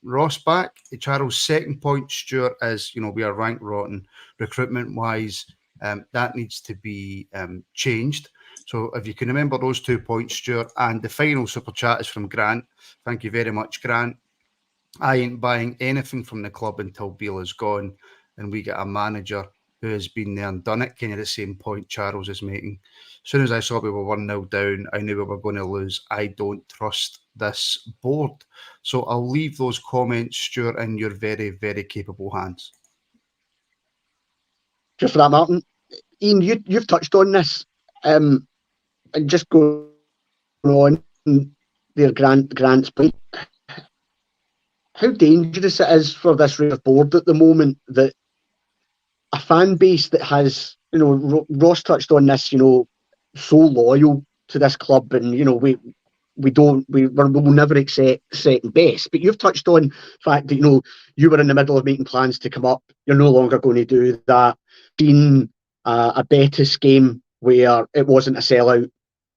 Ross back. Charles' second point, Stuart, is we are ranked rotten recruitment wise. That needs to be changed. So if you can remember those 2 points, Stuart. And the final super chat is from Grant. Thank you very much, Grant. I ain't buying anything from the club until Beale is gone and we get a manager who has been there and done it. Kind of the same point Charles is making. As soon as I saw we were 1-0 down, I knew we were going to lose. I don't trust this board. So I'll leave those comments, Stuart, in your very, very capable hands. Just for that, Martin. Iain, you've touched on this. And just going on there, Grant's point. How dangerous it is for this Rangers board at the moment that a fan base that has, Ross touched on this, so loyal to this club, and we'll never accept second best. But you've touched on the fact that you were in the middle of making plans to come up. You're no longer going to do that. Seen a Betis game where it wasn't a sellout.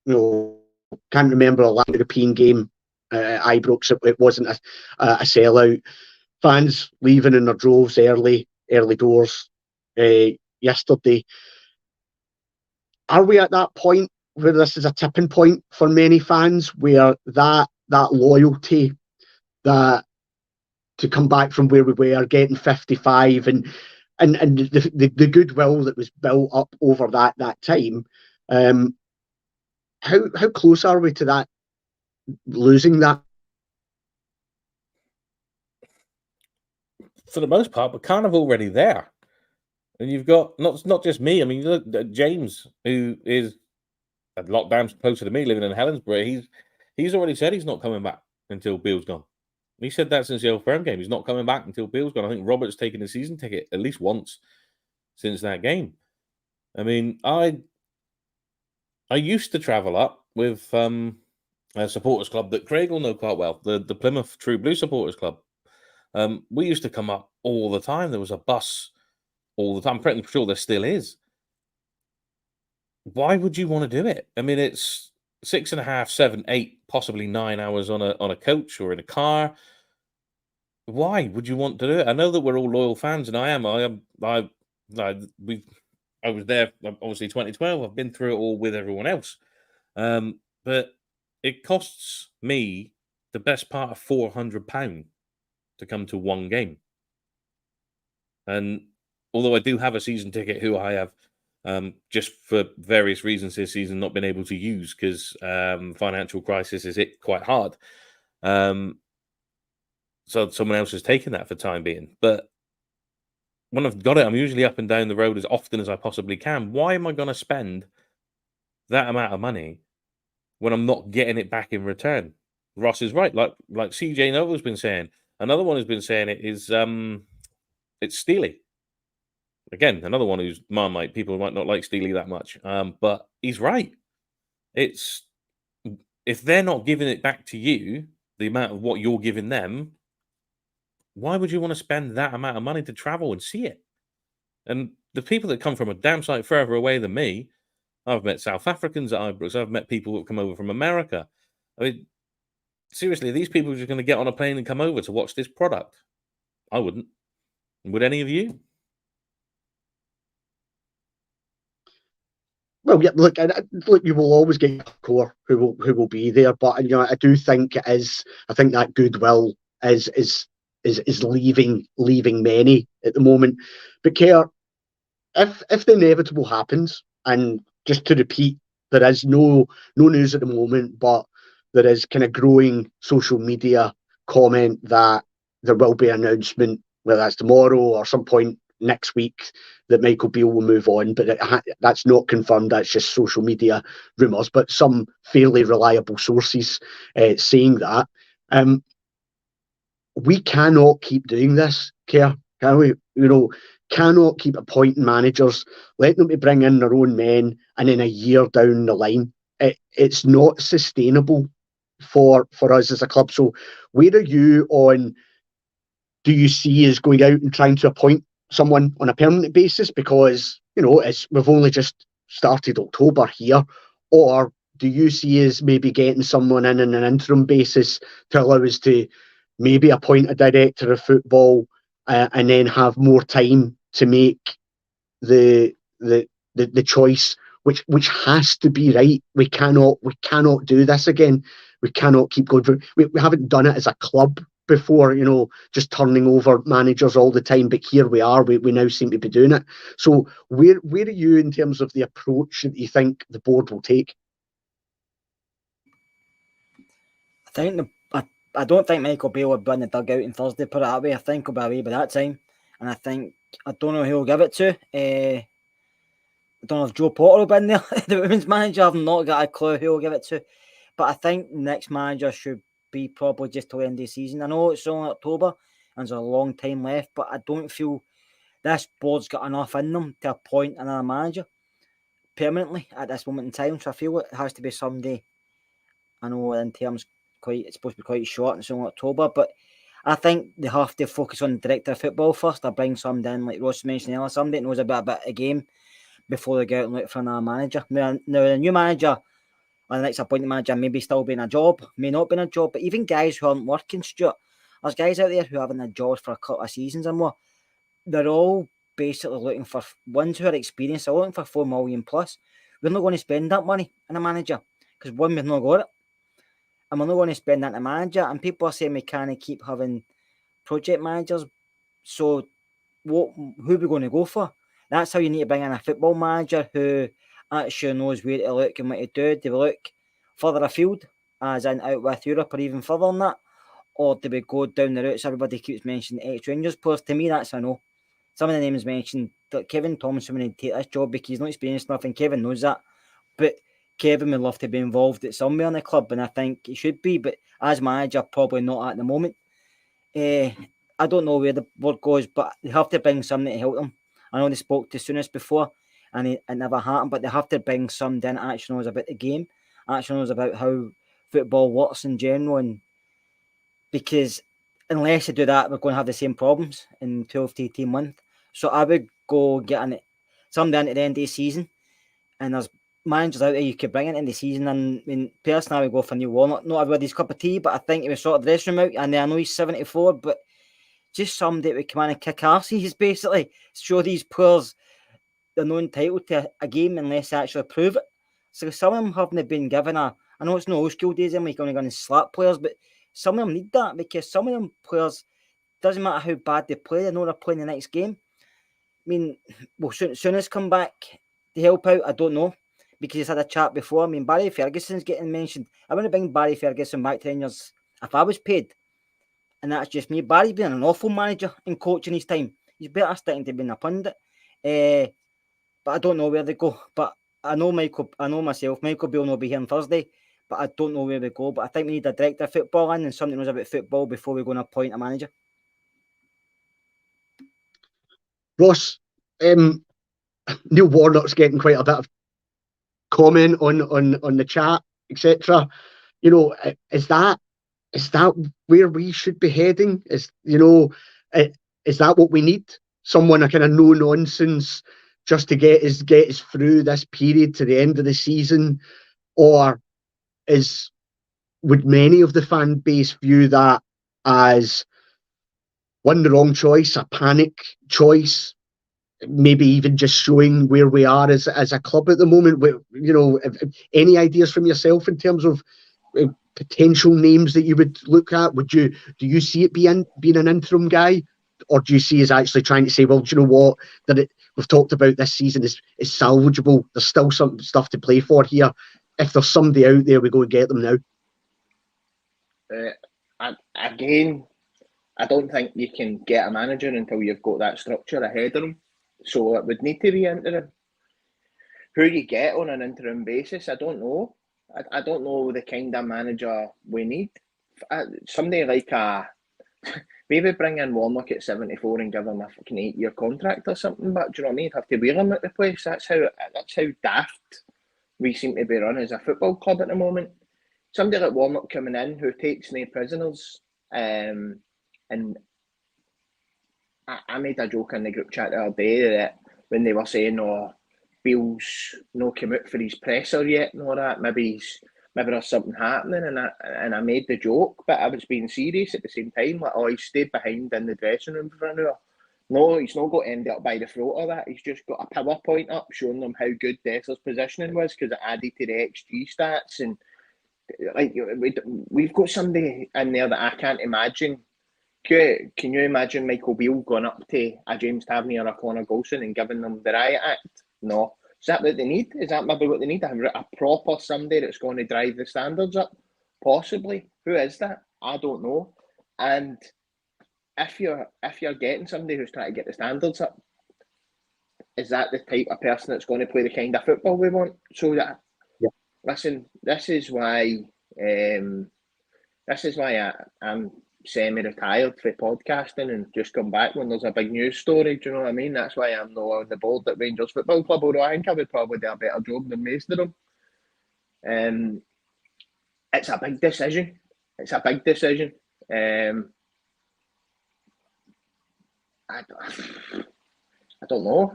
Can't remember a last European game. Ibrox, it wasn't a sellout. Fans leaving in their droves early doors yesterday. Are we at that point where this is a tipping point for many fans, where that loyalty, that to come back from where we were, getting 55 and the goodwill that was built up over that time, how close are we to that, losing that? For the most part, we're kind of already there. And you've got not just me. I mean, look at James, who is a lot damn closer to me, living in Helensburgh. He's already said he's not coming back until Beale's gone. He said that since the Old Firm game. He's not coming back until Beale's gone. I think Robert's taken a season ticket at least once since that game. I mean, I used to travel up with a supporters club that Craig will know quite well, the Plymouth True Blue Supporters Club. We used to come up all the time. There was a bus all the time. I'm pretty sure there still is. Why would you want to do it? I mean, it's 6.5, 7, 8, possibly 9 hours on a coach or in a car. Why would you want to do it? I know that we're all loyal fans, and I am. I was there, obviously, 2012. I've been through it all with everyone else. But it costs me the best part of £400 to come to one game. And although I do have a season ticket, who I have just for various reasons this season not been able to use because financial crisis is hit quite hard. So someone else has taken that for time being. But when I've got it, I'm usually up and down the road as often as I possibly can. Why am I going to spend that amount of money when I'm not getting it back in return? Ross is right. Like CJ Novo's been saying. Another one has been saying it is it's Steely. Again, another one who's Marmite. People might not like Steely that much, but he's right. It's if they're not giving it back to you, the amount of what you're giving them, why would you want to spend that amount of money to travel and see it? And the people that come from a damn sight further away than me, I've met South Africans at Ibrox. I've met people that come over from America. I mean, seriously, these people are just going to get on a plane and come over to watch this product. I wouldn't. Would any of you? Well, yeah, look, you will always get a core who will be there, but I do think it is. I think that goodwill is leaving many at the moment. But Kerr, if the inevitable happens, and just to repeat, there is no news at the moment, but there is kind of growing social media comment that there will be an announcement, whether that's tomorrow or some point next week, that Michael Beale will move on, but that's not confirmed. That's just social media rumours, but some fairly reliable sources saying that. We cannot keep doing this, Kerr, can we? Cannot keep appointing managers, letting them to bring in their own men, and then a year down the line, it's not sustainable for us as a club. So where are you on, do you see us going out and trying to appoint someone on a permanent basis, because we've only just started October here, or do you see us maybe getting someone in on an interim basis to allow us to maybe appoint a director of football and then have more time to make the choice, which has to be right? We cannot do this again. We cannot keep going through. We haven't done it as a club before, just turning over managers all the time, but here we are. We now seem to be doing it. So where are you in terms of the approach that you think the board will take? I don't think Michael Beale would be in the dugout on Thursday, put it that way. I think he'll be away by that time. And I don't know who he'll give it to. I don't know if Joe Potter will be in there, the women's manager. I've not got a clue who he'll give it to. But I think next manager should be probably just till the end of the season. I know it's only October and there's a long time left, but I don't feel this board's got enough in them to appoint another manager permanently at this moment in time. So I feel it has to be somebody. I know in terms it's supposed to be quite short and it's only October, but I think they have to focus on the director of football first, or bring somebody in, like Ross mentioned earlier, somebody that knows a bit about the game before they go out and look for another manager. Now the new manager, or the next appointed manager, maybe still be in a job, may not be in a job, but even guys who aren't working, Stuart, there's guys out there who haven't had jobs for a couple of seasons and more. They're all basically looking for ones who are experienced. They're looking for 4 million plus. We're not going to spend that money on a manager because one, we've not got it, and we're not going to spend that on a manager. And people are saying we can't keep having project managers. So who are we going to go for? That's how you need to bring in a football manager who actually knows where to look and what to do. Do we look further afield, as in out with Europe, or even further than that? Or do we go down the routes everybody keeps mentioning, ex-Rangers players? To me, that's a no. Some of the names mentioned, that Kevin Thompson would take this job because he's not experienced enough, and Kevin knows that. But Kevin would love to be involved at somewhere in the club, and I think he should be, but as manager, probably not at the moment. I don't know where the board goes, but they have to bring somebody to help them. I know they spoke to Souness before, and it never happened, but they have to bring somebody in that actually knows about the game, actually knows about how football works in general, and because unless they do that, we're going to have the same problems in 12 to 18 months. So I would go get somebody in at the end of the season, and there's managers out there you could bring in the season. And I mean, personally, I would go for Neil Warnock. Not everybody's cup of tea, but I think he was sort of the dressing room out. And I know he's 74, but just somebody that would come in and kick asses, basically show these players they're not entitled to a game unless they actually prove it. So some of them haven't been given I know it's no old school days, and we're going to go and slap players, but some of them need that, because some of them players, doesn't matter how bad they play, they know they're playing the next game. I mean, will Souness come back to help out? I don't know, because he's had a chat before. I mean, Barry Ferguson's getting mentioned. I want to bring Barry Ferguson back to Rangers if I was paid, and that's just me. Barry's been an awful manager and coach in his time. He's better sticking to being a pundit. But I don't know where they go. But I know myself, Michael Beale will be here on Thursday, but I don't know where we go. But I think we need a director of football in and somebody who knows about football before we're going to appoint a manager. Ross, Neil Warnock's getting quite a bit of comment on the chat, etc. You know, is that where we should be heading? Is that what we need? Someone a kind of no nonsense just to get us through this period to the end of the season, or would many of the fan base view that as one, the wrong choice, a panic choice, maybe even just showing where we are as a club at the moment? Any ideas from yourself in terms of potential names that you would look at? Do you see it being an interim guy, or do you see us actually trying to say, well, do you know what, we've talked about this season is salvageable, there's still some stuff to play for here, if there's somebody out there, we go and get them now? Again, I don't think you can get a manager until you've got that structure ahead of them. So it would need to be interim. Who you get on an interim basis, I don't know. I don't know the kind of manager we need. Somebody like maybe bring in Warnock at 74 and give him a fucking 8-year contract or something. But do you know what I mean? You'd have to wheel him at the place. That's how daft we seem to be run as a football club at the moment. Somebody like Warnock coming in who takes no prisoners. And I made a joke in the group chat the other day that when they were saying, Bill's no come out for his presser yet and all that, maybe there's something happening, and I made the joke, but I was being serious at the same time, like, he stayed behind in the dressing room for an hour. No, he's not got to end up by the throat of that. He's just got a PowerPoint up showing them how good Dessler's positioning was, because it added to the XG stats, and like we've got somebody in there that I can't imagine. Can you imagine Michael Beale going up to a James Tavernier or a Connor Golson and giving them the riot act? No. Is that what they need? Is that maybe what they need? A proper somebody that's going to drive the standards up? Possibly. Who is that? I don't know. And if you're getting somebody who's trying to get the standards up, is that the type of person that's going to play the kind of football we want? So that, listen, this is why I'm semi-retired for podcasting and just come back when there's a big news story. Do you know what I mean? That's why I'm not on the board at Rangers Football Club, although I think I would probably do a better job than most of them. It's a big decision. I don't know,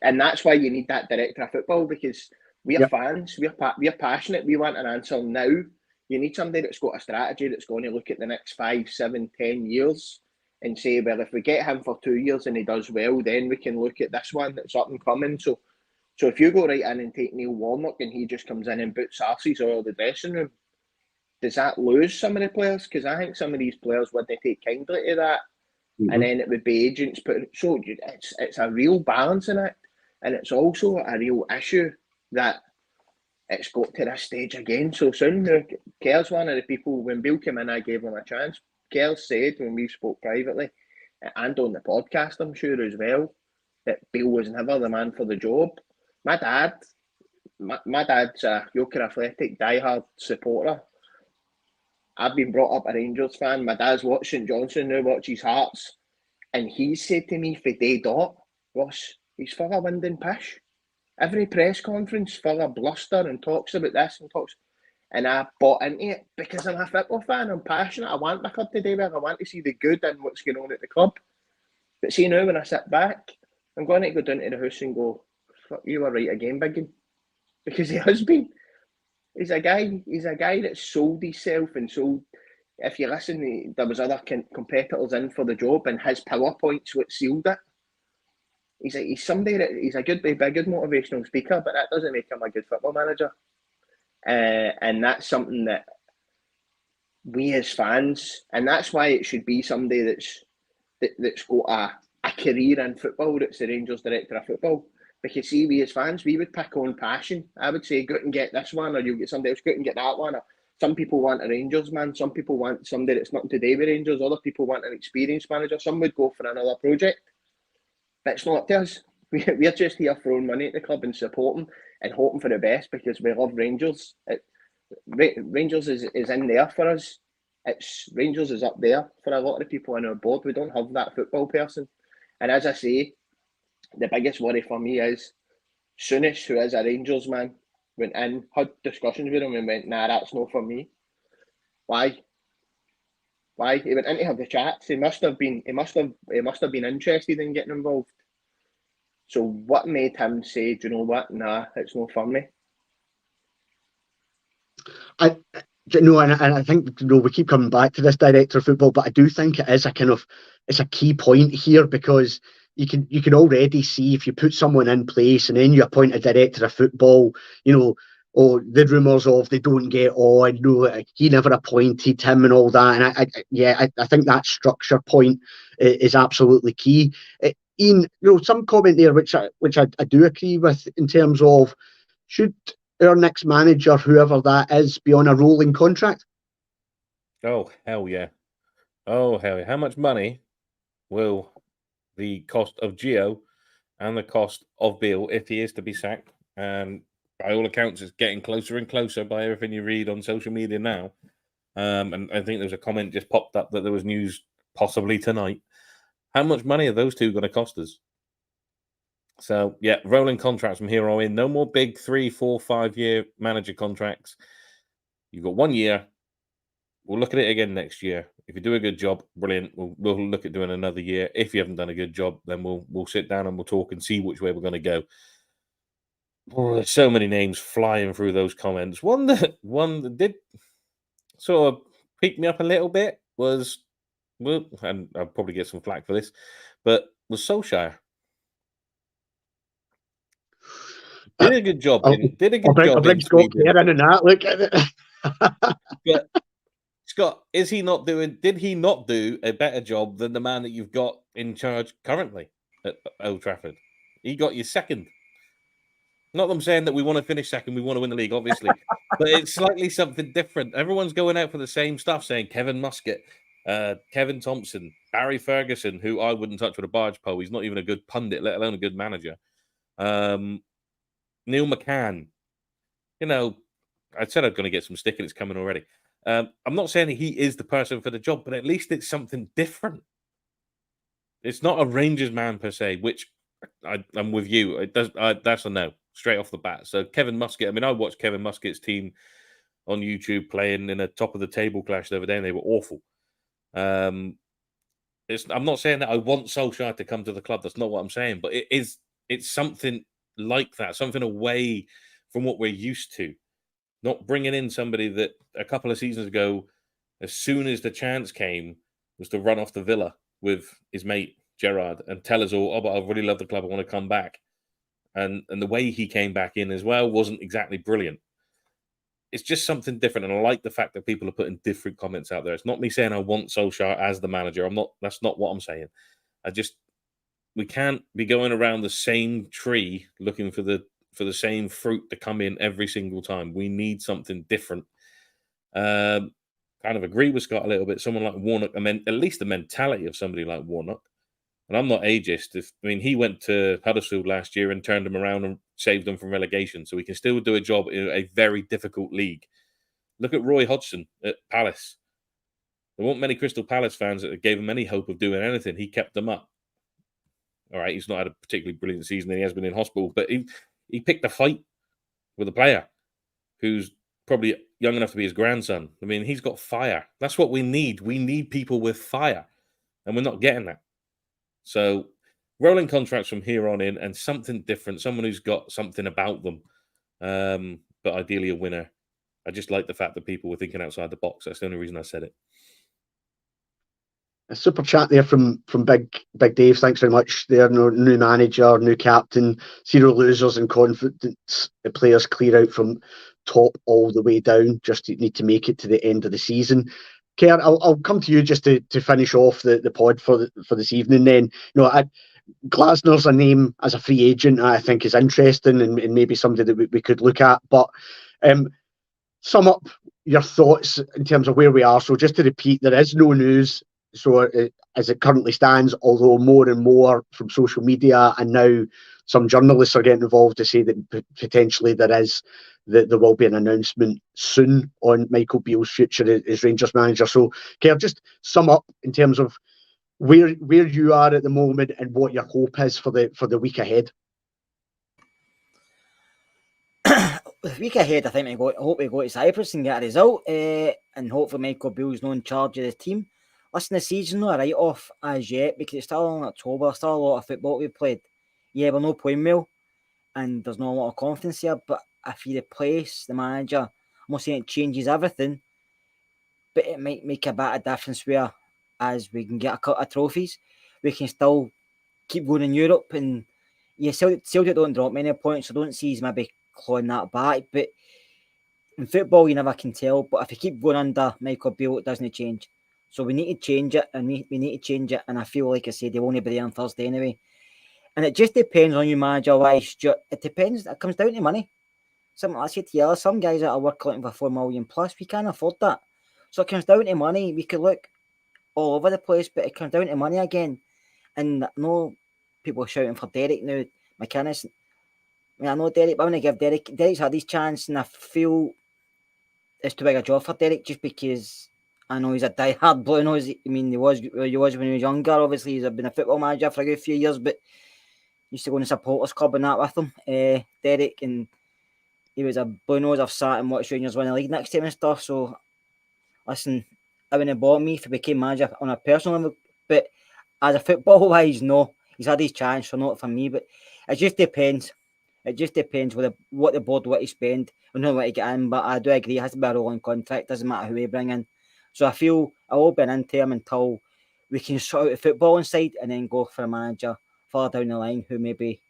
and that's why you need that director of football, because we're fans, we're passionate, we want an answer now. You need somebody that's got a strategy that's going to look at the next 5, 7, 10 years and say, well, if we get him for 2 years and he does well, then we can look at this one that's up and coming. So if you go right in and take Neil Warnock and he just comes in and boots arses all the dressing room, does that lose some of the players? Because I think some of these players would take kindly to that. Mm-hmm. And then it would be agents putting. So it's a real balancing act, and it's also a real issue that it's got to this stage again so soon. Kerr's one of the people, when Bill came in, I gave him a chance. Kerr said, when we spoke privately, and on the podcast, I'm sure as well, that Bill was never the man for the job. My dad's a Yoker Athletic diehard supporter. I've been brought up a Rangers fan. My dad's watched St Johnstone, now watches Hearts. And he said to me for day dot, Ross, he's full of wind and pish. Every press conference full of bluster and talks about this and talks. And I bought into it because I'm a football fan. I'm passionate. I want my club to do well. I want to see the good in what's going on at the club. But see now, when I sit back, I'm going to go down to the house and go, fuck, you were right again, Biggin. Because he has been. He's a guy that sold himself and sold. If you listen, there was other competitors in for the job, and his PowerPoints what sealed it. He's somebody that he's a good motivational speaker, but that doesn't make him a good football manager. And that's something that we as fans, and that's why it should be somebody that's got a career in football, that's the Rangers director of football. Because see, we as fans, we would pick on passion. I would say, go out and get this one, or you'll get somebody else, go out and get that one. Or some people want a Rangers man, some people want somebody that's nothing to do with Rangers, other people want an experienced manager, some would go for another project. But it's not up to us. We're just here throwing money at the club and supporting and hoping for the best because we love Rangers. Rangers is in there for us. Rangers is up there for a lot of the people on our board. We don't have that football person. And as I say, The biggest worry for me is Souness, who is a Rangers man, went in, had discussions with him and went, nah, that's not for me. Why? He went in to have the chats. He must have been interested in getting involved. So what made him say, do you know what? Nah, it's not for me. And I think we keep coming back to this director of football, but I do think it is it's a key point here, because you can already see if you put someone in place and then you appoint a director of football, or the rumours of they don't get on, he never appointed him and all that. And I think that structure point is absolutely key. Iain, some comment there which I do agree with, in terms of, should our next manager, whoever that is, be on a rolling contract? Oh, hell yeah. How much money will the cost of Gio and the cost of Bill, if he is to be sacked, and by all accounts it's getting closer and closer by everything you read on social media now, and I think there's a comment just popped up that there was news possibly tonight. How much money are those two going to cost us? So, yeah, rolling contracts from here on in. No more big 3, 4, 5 year manager contracts. You've got 1 year. We'll look at it again next year. If you do a good job, brilliant. We'll look at doing another year. If you haven't done a good job, then we'll sit down and we'll talk and see which way we're going to go. Oh, there's so many names flying through those comments. One that did sort of pique me up a little bit was, well, and I'll probably get some flack for this, but was Solskjaer. Did a good job. Did a good job. I'll bring Scott Kerr in and that. Look at it. But Scott, did he not do a better job than the man that you've got in charge currently at Old Trafford? He got you second. Not that I'm saying that we want to finish second, we want to win the league, obviously, but it's slightly something different. Everyone's going out for the same stuff, saying Kevin Muscat, Kevin Thompson, Barry Ferguson, who I wouldn't touch with a barge pole. He's not even a good pundit, let alone a good manager. Neil McCann. I said I'm going to get some stick and it's coming already. I'm not saying he is the person for the job, but at least it's something different. It's not a Rangers man per se, which I'm with you. That's a no, straight off the bat. So Kevin Muscat, I watched Kevin Muscat's team on YouTube playing in a top of the table clash the other day, and they were awful. I'm not saying that I want Solskjaer to come to the club. That's not what I'm saying, but it's something like that, something away from what we're used to. Not bringing in somebody that a couple of seasons ago, as soon as the chance came, was to run off the Villa with his mate Gerrard and tell us all, but I really love the club, I want to come back. And the way he came back in as well wasn't exactly brilliant. It's just something different, and I like the fact that people are putting different comments out there. It's not me saying I want Solskjaer as the manager. That's not what I'm saying. We can't be going around the same tree looking for the same fruit to come in every single time. We need something different. Kind of agree with Scott a little bit. Someone like Warnock, at least the mentality of somebody like Warnock. And I'm not ageist. He went to Huddersfield last year and turned them around and saved them from relegation. So he can still do a job in a very difficult league. Look at Roy Hodgson at Palace. There weren't many Crystal Palace fans that gave him any hope of doing anything. He kept them up. All right, he's not had a particularly brilliant season and he has been in hospital, but he picked a fight with a player who's probably young enough to be his grandson. He's got fire. That's what we need. We need people with fire, and we're not getting that. So, rolling contracts from here on in, and something different, someone who's got something about them, but ideally a winner. I just like the fact that people were thinking outside the box. That's the only reason I said it. A super chat there from Big Dave. Thanks very much. There, new manager, new captain, zero losers and confidence. The players clear out from top all the way down. Just need to make it to the end of the season. Kerr, I'll come to you just to finish off the pod for this evening. Then, Glasner's a name as a free agent I think is interesting and maybe somebody that we could look at. But sum up your thoughts in terms of where we are. So just to repeat, there is no news. So as it currently stands, although more and more from social media and now some journalists are getting involved to say that potentially there will be an announcement soon on Michael Beale's future as Rangers manager. So, Kerr, just sum up in terms of where you are at the moment and what your hope is for the week ahead. The week ahead, I think I hope we go to Cyprus and get a result, and hopefully Michael Beale's not in charge of the team. Listen, the season's not a write-off as yet because it's still in October. There's still a lot of football we've played. Yeah, we're not playing well, and there's not a lot of confidence here. But if you replace the manager, I'm not saying it changes everything, but it might make a bit of difference where, as we can get a cut of trophies, we can still keep going in Europe. And yeah, Celtic don't drop many points, so I don't see he's maybe clawing that back. But in football, you never can tell. But if you keep going under Michael Beale, it doesn't change. So we need to change it, and we need to change it. And I feel like I said, they won't be there on Thursday anyway. And it just depends on you, manager-wise, Stuart. It depends. It comes down to money. Something I said to you, some guys that are working for $4 million plus, we can't afford that. So it comes down to money. We could look all over the place, but it comes down to money again. And I know people shouting for Derek now, McInnes. I know Derek, but I'm going to give Derek's had his chance, and I feel it's too big a job for Derek just because I know he's a die-hard Blue Nose. I mean, he was when he was younger. Obviously, he's been a football manager for a good few years, but he used to go in the supporters club and that with him, Derek, and he was a Blue Nose. I've sat and watched Rangers win the league next to him and stuff. So, listen, it wouldn't have bought me if he became manager on a personal level, but as a football-wise, no. He's had his chance, so not for me, but it just depends. It just depends what the board want to spend and who want to get in. But I do agree, it has to be a rolling contract. Doesn't matter who we bring in. So I feel I'll be in term until we can sort out the football inside and then go for a manager further down the line who maybe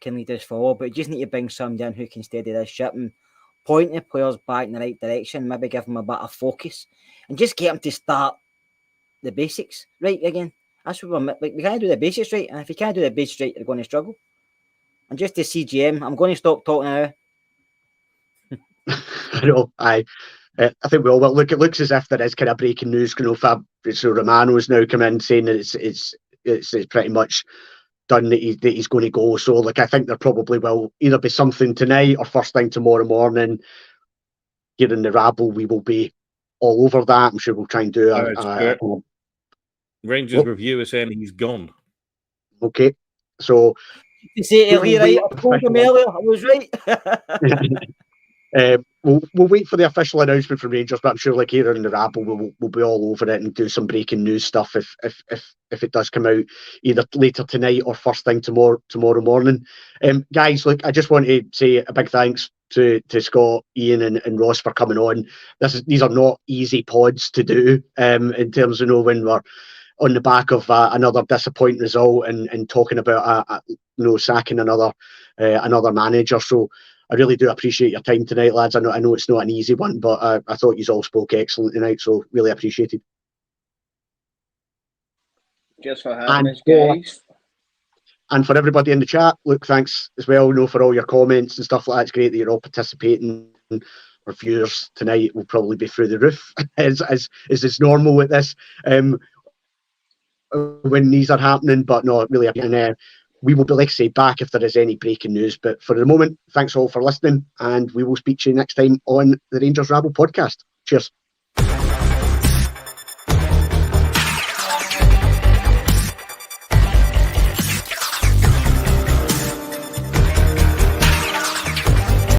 can lead us forward. But you just need to bring somebody in who can steady this ship and point the players back in the right direction. Maybe give them a bit of focus and just get them to start the basics right again. That's what we can't do the basics right, and if you can't do the basics right, you're going to struggle. And just the CGM, I'm going to stop talking now. I know. I think we all will. Look, it looks as if there is kind of breaking news. Fabrizio Romano's now come in saying that it's pretty much done that he's going to go. So, I think there probably will either be something tonight or first thing tomorrow morning. Here in the Rabble, we will be all over that. I'm sure we'll try and do Rangers reviewer saying he's gone. Okay, so you say earlier, right? I told him earlier, I was right. We'll wait for the official announcement from Rangers, but I'm sure here in the Rabble we'll be all over it and do some breaking news stuff if it does come out either later tonight or first thing tomorrow morning. Guys, look, I just want to say a big thanks to Scott, Iain and Ross for coming on. These are not easy pods to do in terms of when we're on the back of another disappointing result and talking about sacking another manager. So I really do appreciate your time tonight, lads. I know it's not an easy one, but I thought you all spoke excellent tonight, so really appreciated. Just for having us, guys. And for everybody in the chat, look, thanks as well, for all your comments and stuff like that. It's great that you're all participating. Our viewers tonight will probably be through the roof, as is normal with this. When these are happening, but no, really, and we will be, like I say, back if there is any breaking news. But for the moment, thanks all for listening, and we will speak to you next time on the Rangers Rabble podcast. Cheers.